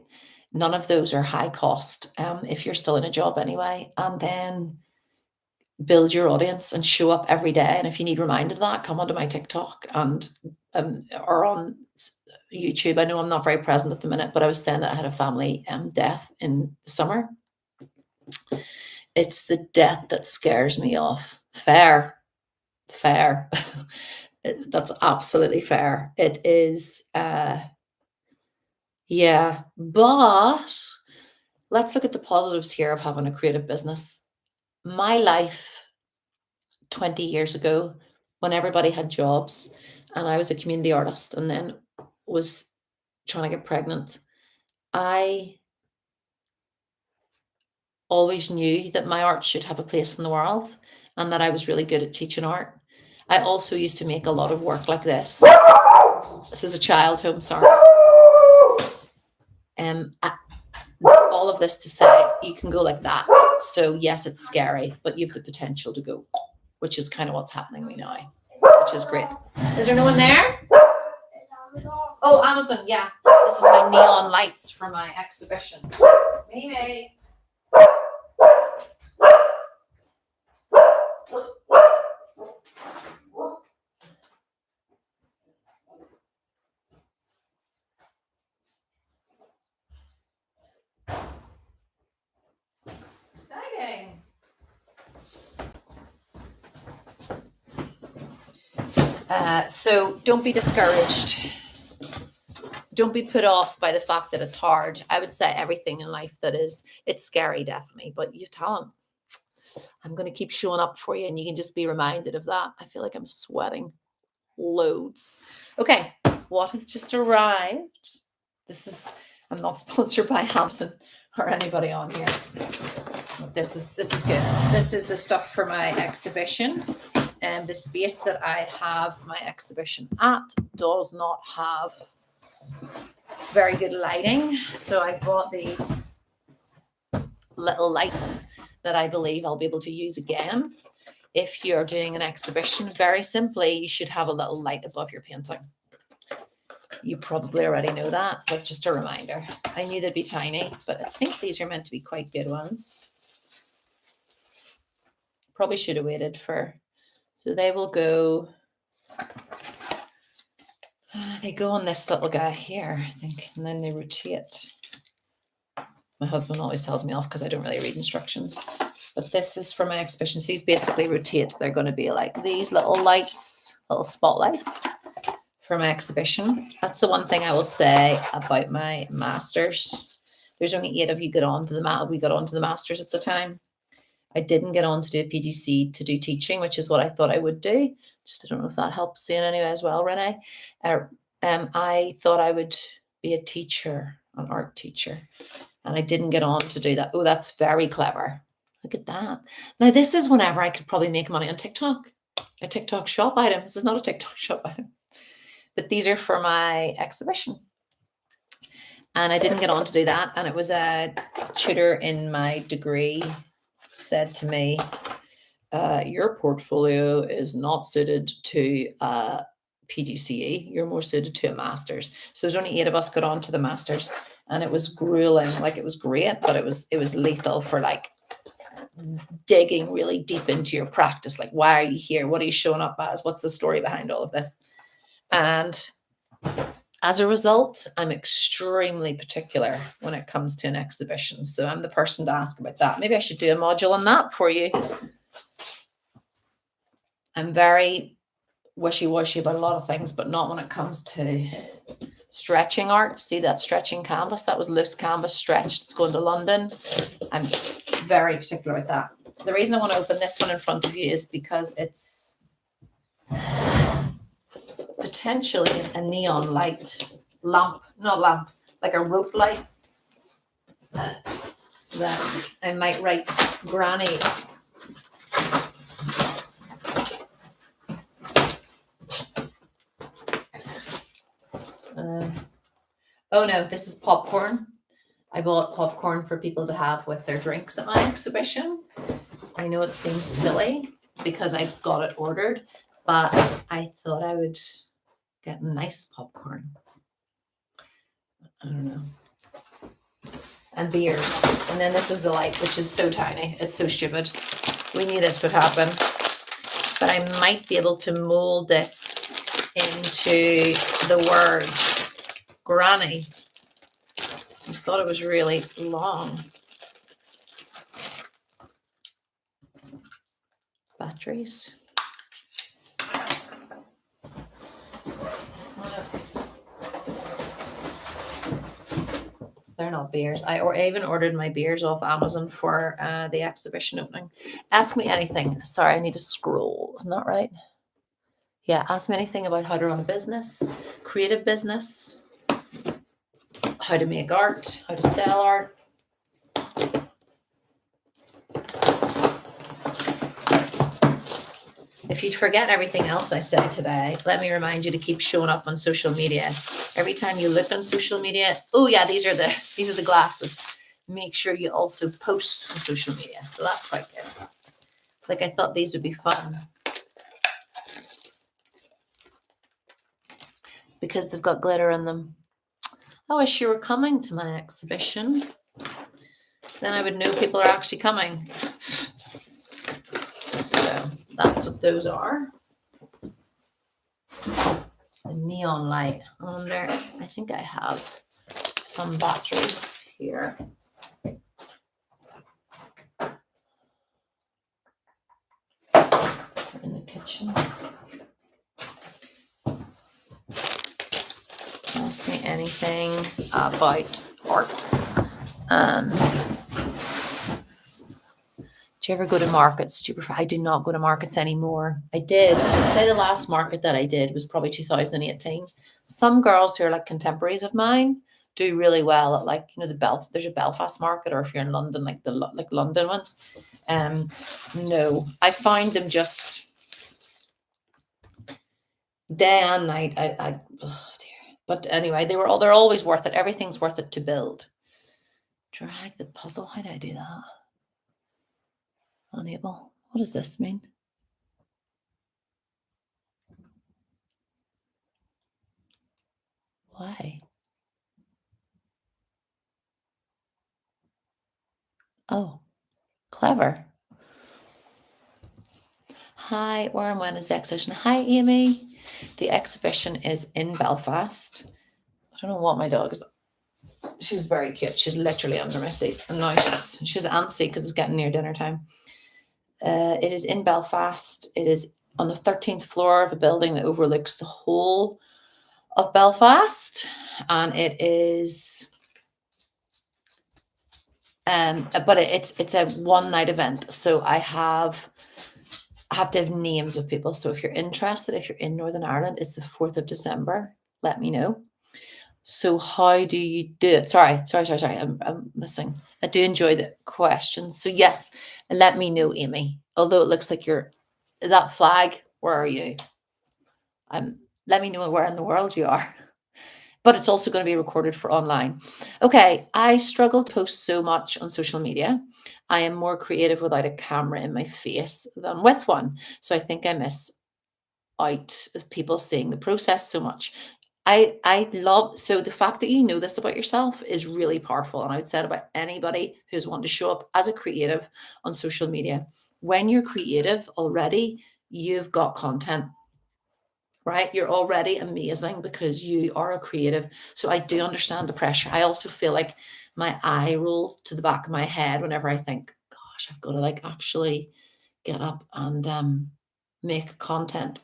None of those are high cost if you're still in a job anyway. And then build your audience and show up every day. And if you need reminded of that, come onto my TikTok and or on YouTube. I know I'm not very present at the minute, but I was saying that I had a family death in the summer. It's the death that scares me off Fair. That's absolutely fair. It is, yeah, but let's look at the positives here of having a creative business. My life 20 years ago, when everybody had jobs and I was a community artist and then was trying to get pregnant, I always knew that my art should have a place in the world and that I was really good at teaching art. I also used to make a lot of work like this. This is a child home, sorry. All of this to say you can go like that. So yes, it's scary, but you have the potential to go, which is kind of what's happening to me now, which is great. Is there no one there? It's Amazon. Oh, Amazon, yeah. This is my neon lights for my exhibition. Mimi. Exciting. So don't be discouraged. Don't be put off by the fact that it's hard. I would say everything in life it's scary, definitely, but you have talent. I'm going to keep showing up for you and you can just be reminded of that. I feel like I'm sweating loads. Okay, what has just arrived? I'm not sponsored by Hanson or anybody on here. This is good. This is the stuff for my exhibition. And the space that I have my exhibition at does not have very good lighting. So I bought these little lights that I believe I'll be able to use again. If you're doing an exhibition, very simply, you should have a little light above your painting. You probably already know that, but just a reminder. I knew they'd be tiny, but I think these are meant to be quite good ones. Probably should have waited for, so they will go, they go on this little guy here, I think, and then they rotate. My husband always tells me off because I don't really read instructions. But this is for my exhibition. So these basically rotate. They're going to be like these little lights, little spotlights for my exhibition. That's the one thing I will say about my masters. There's only 8 of you got on to we got on to the masters at the time. I didn't get on to do a PGC to do teaching, which is what I thought I would do. Just I don't know if that helps you in any way as well, Renee. I thought I would be a teacher, an art teacher, and I didn't get on to do that. Oh, that's very clever. Look at that. Now, this is whenever I could probably make money on TikTok. A TikTok shop item. This is not a TikTok shop item. But these are for my exhibition. And I didn't get on to do that. And it was a tutor in my degree said to me, your portfolio is not suited to PGCE. You're more suited to a master's. So there's only 8 of us got on to the master's. And it was grueling. Like, it was great, but it was lethal for like digging really deep into your practice. Like, why are you here? What are you showing up as? What's the story behind all of this? And as a result, I'm extremely particular when it comes to an exhibition. So I'm the person to ask about that. Maybe I should do a module on that for you. I'm very wishy-washy about a lot of things, but not when it comes to stretching art. See that stretching canvas? That was loose canvas stretched. It's going to London. I'm very particular about that. The reason I want to open this one in front of you is because it's potentially a neon light lamp, not lamp, like a rope light that I might write Granny. Oh no, this is popcorn. I bought popcorn for people to have with their drinks at my exhibition. I know it seems silly because I got it ordered, but I thought I would get nice popcorn. I don't know. And beers. And then this is the light, which is so tiny. It's so stupid. We knew this would happen. But I might be able to mold this into the word Granny. I thought it was really long. But batteries. They're not beers. I even ordered my beers off Amazon for the exhibition opening. Ask me anything. Sorry, I need to scroll. Isn't that right? Yeah, ask me anything about how to run a business, creative business, how to make art, how to sell art. If you forget everything else I said today, let me remind you to keep showing up on social media. Every time you look on social media, oh yeah, these are the glasses. Make sure you also post on social media. So that's quite good. Like I thought these would be fun because they've got glitter in them. I wish you were coming to my exhibition. Then I would know people are actually coming. So that's what those are. The neon light under. I think I have some batteries here. In the kitchen. Ask me anything about art. And do you ever go to markets? Do you prefer? I do not go to markets anymore. I did. I'd say the last market that I did was probably 2018. Some girls who are like contemporaries of mine do really well at, like, you know, there's a Belfast market, or if you're in London, like the London ones. No, I find them just day and night. Oh dear. But anyway, they're always worth it. Everything's worth it to build. Drag the puzzle. How do I do that? Unable. What does this mean? Why? Oh, clever. Hi, where and when is the exhibition? Hi, Amy. The exhibition is in Belfast. I don't know what my dog is. She's very cute. She's literally under my seat. And now she's antsy because it's getting near dinner time. It is in Belfast. It is on the 13th floor of a building that overlooks the whole of Belfast. And it is... but it's a one night event. So I have to have names of people. So if you're interested, if you're in Northern Ireland, it's the 4th of December. Let me know. So how do you do it? Sorry. I'm missing. I do enjoy the questions. So yes, let me know, Amy. Although it looks like you're that flag. Where are you? Let me know where in the world you are. But it's also going to be recorded for online. Okay, I struggle to post so much on social media. I am more creative without a camera in my face than with one. So I think I miss out of people seeing the process so much. I love, so the fact that you know this about yourself is really powerful. And I would say it about anybody who's wanting to show up as a creative on social media. When you're creative already, you've got content. Right? You're already amazing because you are a creative. So I do understand the pressure. I also feel like my eye rolls to the back of my head whenever I think, gosh, I've got to like actually get up and make content.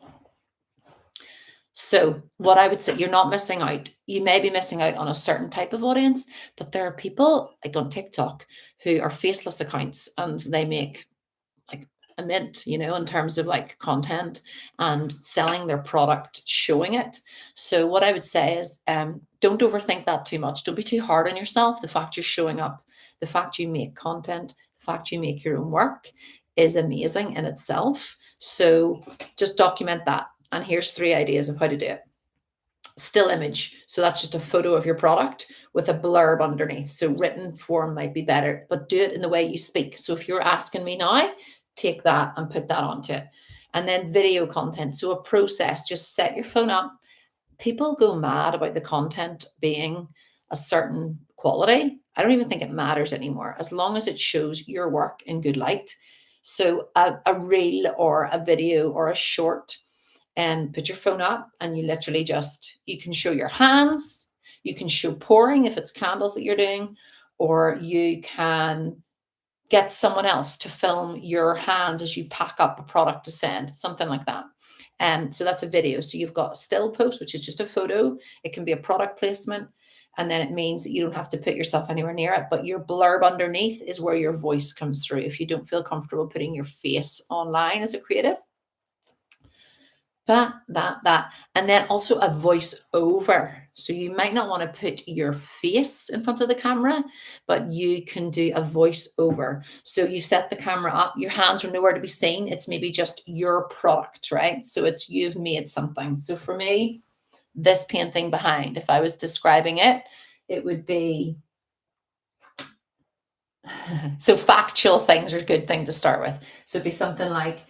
So what I would say, you're not missing out. You may be missing out on a certain type of audience, but there are people like on TikTok who are faceless accounts and they make like a mint, you know, in terms of like content and selling their product, showing it. So what I would say is don't overthink that too much. Don't be too hard on yourself. The fact you're showing up, the fact you make content, the fact you make your own work is amazing in itself. So just document that. And here's 3 ideas of how to do it. Still image. So that's just a photo of your product with a blurb underneath. So written form might be better, but do it in the way you speak. So if you're asking me now, take that and put that onto it. And then video content. So a process, just set your phone up. People go mad about the content being a certain quality. I don't even think it matters anymore, as long as it shows your work in good light. So a reel or a video or a short, and put your phone up and you literally you can show your hands, you can show pouring if it's candles that you're doing, or you can get someone else to film your hands as you pack up a product to send, something like that. So that's a video. So you've got a still post, which is just a photo. It can be a product placement. And then it means that you don't have to put yourself anywhere near it, but your blurb underneath is where your voice comes through. If you don't feel comfortable putting your face online as a creative, that. And then also a voice over. So you might not want to put your face in front of the camera, but you can do a voice over. So you set the camera up, your hands are nowhere to be seen. It's maybe just your product, right? So it's you've made something. So for me, this painting behind, if I was describing it, it would be, so factual things are a good thing to start with. So it'd be something like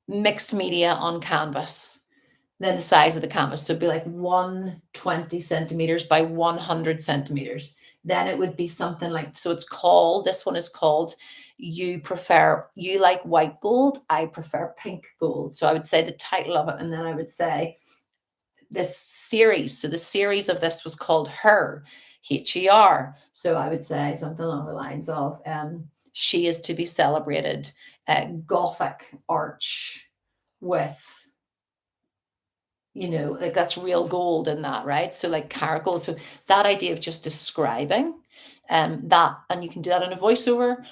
mixed media on canvas. Then the size of the canvas, so it'd be like 120 centimeters by 100 centimeters. Then it would be something like, so it's called, this one is called, you like white gold, I prefer pink gold. So I would say the title of it, and then I would say this series. So the series of this was called Her, H-E-R. So I would say something along the lines of, she is to be celebrated, Gothic arch with, you know, like that's real gold in that, right? So like carat gold. So that idea of just describing that, and you can do that in a voiceover.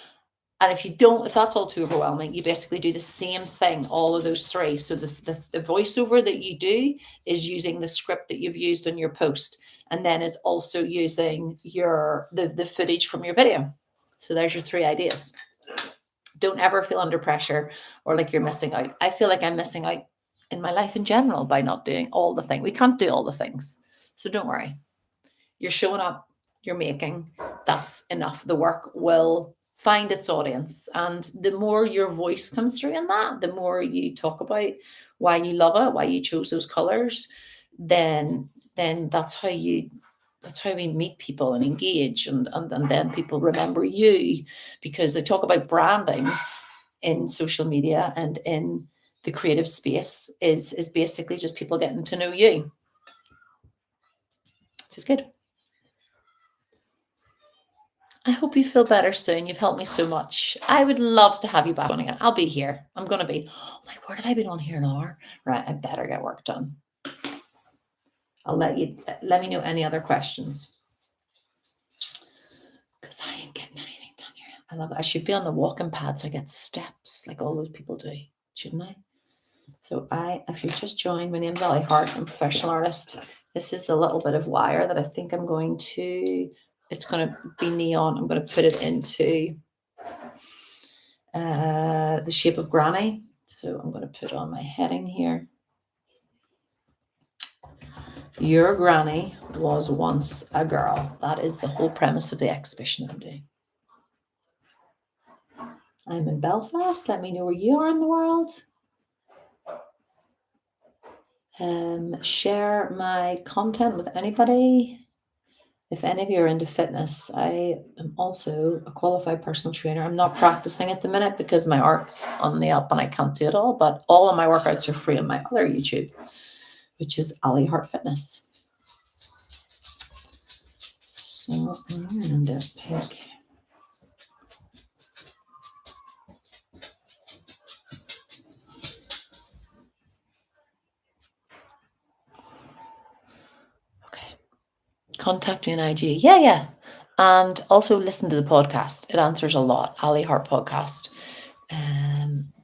And if that's all too overwhelming, you basically do the same thing, all of those three. So the voiceover that you do is using the script that you've used on your post, and then is also using the footage from your video. So there's your three ideas. Don't ever feel under pressure or like you're missing out. I feel like I'm missing out in my life in general by not doing all the things. We can't do all the things. So don't worry. You're showing up, you're making, that's enough. The work will find its audience. And the more your voice comes through in that, the more you talk about why you love it, why you chose those colors, then that's how we meet people and engage. And then people remember you, because they talk about branding in social media and in the creative space is basically just people getting to know you. This is good. I hope you feel better soon. You've helped me so much. I would love to have you back on again. I'll be here. I'm going to be. Oh my word, have I been on here an hour? Right, I better get work done. I'll let me know any other questions, because I ain't getting anything done here. I love it. I should be on the walking pad so I get steps like all those people do, shouldn't I? So if you've just joined, my name's Ali Hart. I'm a professional artist. This is the little bit of wire that I think I'm going to, it's going to be neon. I'm going to put it into the shape of Granny. So I'm going to put on my heading here. Your granny was once a girl. That is the whole premise of the exhibition I'm doing. I'm in Belfast. Let me know where you are in the world. Share my content with anybody. If any of you are into fitness, I am also a qualified personal trainer. I'm not practicing at the minute because my art's on the up and I can't do it all, but all of my workouts are free on my other YouTube, which is Ali Hart Fitness. So I'm going to pick. Contact me on IG. Yeah. And also listen to the podcast. It answers a lot. Ali Hart podcast.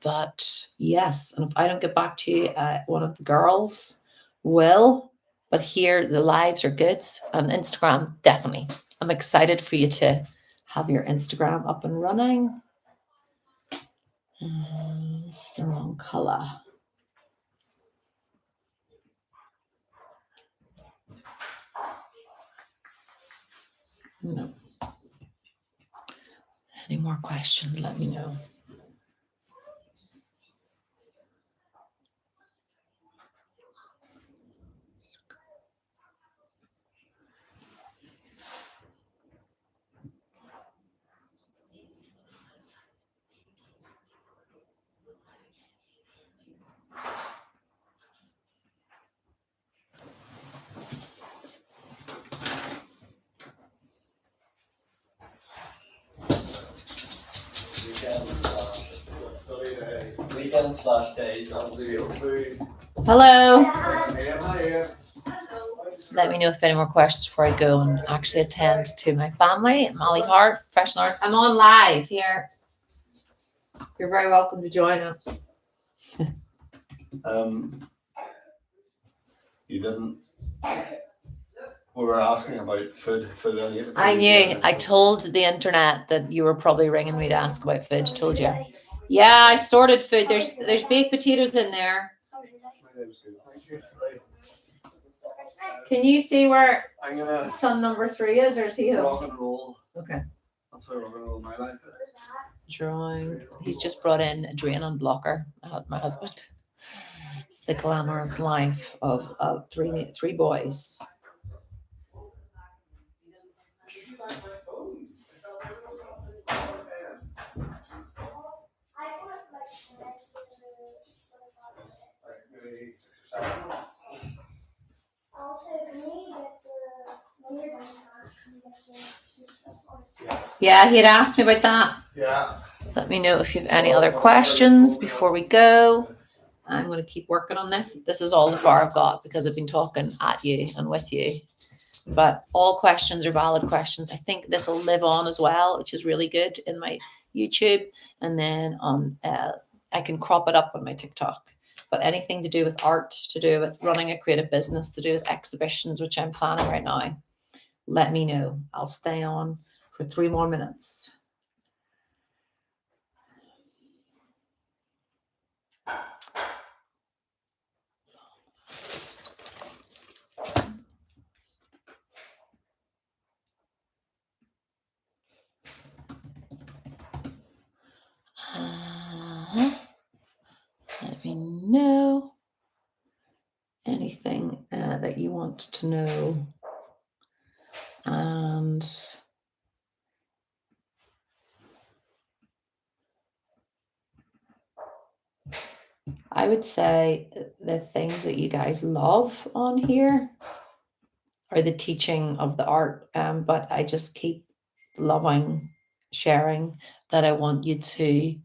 But yes, and if I don't get back to you, one of the girls will. But here the lives are good. On Instagram, definitely. I'm excited for you to have your Instagram up and running. This is the wrong color. No. Any more questions? Let me know. weekend/days, I'll be able to. Hello. Dad, Let me know if any more questions before I go and actually attend to my family. Molly Hart, professional artist. I'm on live here. You're very welcome to join us. You didn't. We were asking about food. I knew. I told the internet that you were probably ringing me to ask about food. Told you. Yeah, I sorted food. There's baked potatoes in there. How's your day? Can you see where I'm gonna son number 3 is, or is he home? rock and roll. Okay. That's how rock and roll my life is. Drawing. He's just brought in a drain on blocker. My husband. It's the glamorous life of three boys. I want like also, can we get when you're done that, can we get the stuff on it? Yeah, he had asked me about that. Yeah. Let me know if you have any other questions before we go. I'm going to keep working on this. This is all the far I've got because I've been talking at you and with you. But all questions are valid questions. I think this will live on as well, which is really good in my YouTube. And then on, I can crop it up on my TikTok. But anything to do with art, to do with running a creative business, to do with exhibitions, which I'm planning right now, let me know. I'll stay on for 3 more minutes. Let me know anything that you want to know. And I would say the things that you guys love on here are the teaching of the art. But I just keep loving sharing that. I want you to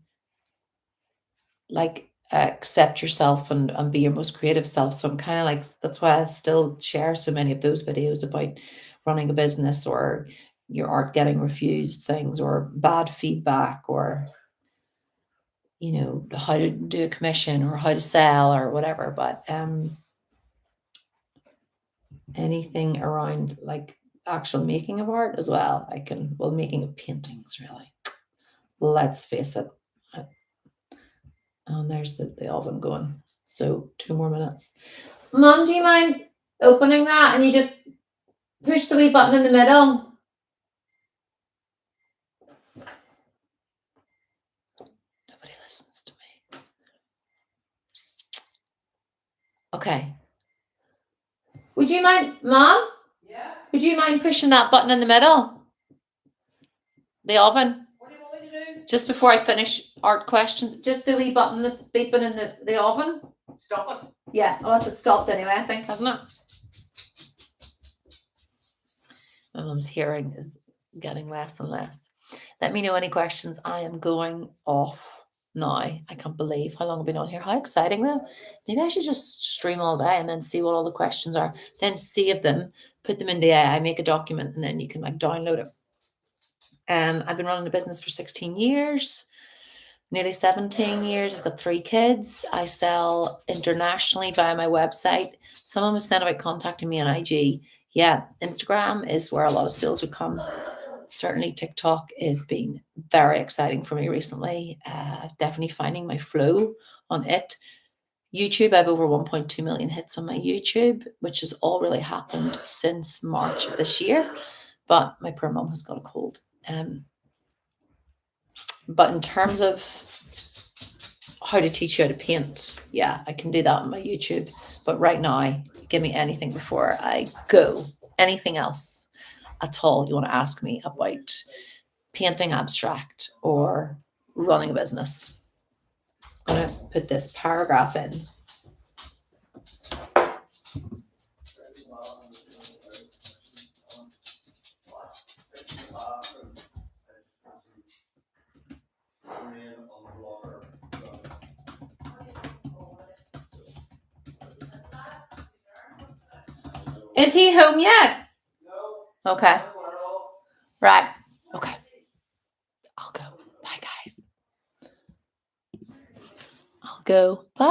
like accept yourself and be your most creative self. So I'm kind of like, that's why I still share so many of those videos about running a business or your art getting refused things or bad feedback or, you know, how to do a commission or how to sell or whatever. But anything around like actual making of art as well. Making of paintings really. Let's face it. And there's the oven going. So 2 more minutes. Mom, do you mind opening that and you just push the wee button in the middle? Nobody listens to me. Okay. Would you mind, Mom? Yeah? Would you mind pushing that button in the middle? The oven? What do you want me to do? Just before I finish art questions, just the wee button that's beeping in the oven. Stop it. Yeah, oh, it's stopped anyway, I think, hasn't it? My mum's hearing is getting less and less. Let me know any questions. I am going off now. I can't believe how long I've been on here. How exciting though. Maybe I should just stream all day and then see what all the questions are. Then save them, put them into AI, make a document, and then you can like download it. I've been running a business for 16 years. Nearly 17 years. I've got 3 kids. I sell internationally via my website. Someone was saying about contacting me on IG. Yeah, Instagram is where a lot of sales would come. Certainly TikTok has been very exciting for me recently. Definitely finding my flow on it. YouTube, I have over 1.2 million hits on my YouTube, which has all really happened since March of this year. But my poor mum has got a cold. But in terms of how to teach you how to paint, yeah, I can do that on my YouTube. But right now, give me anything before I go. Anything else at all you want to ask me about painting abstract or running a business. I'm going to put this paragraph in. Is he home yet? Okay. Right. Okay. I'll go. Bye, guys. I'll go. Bye.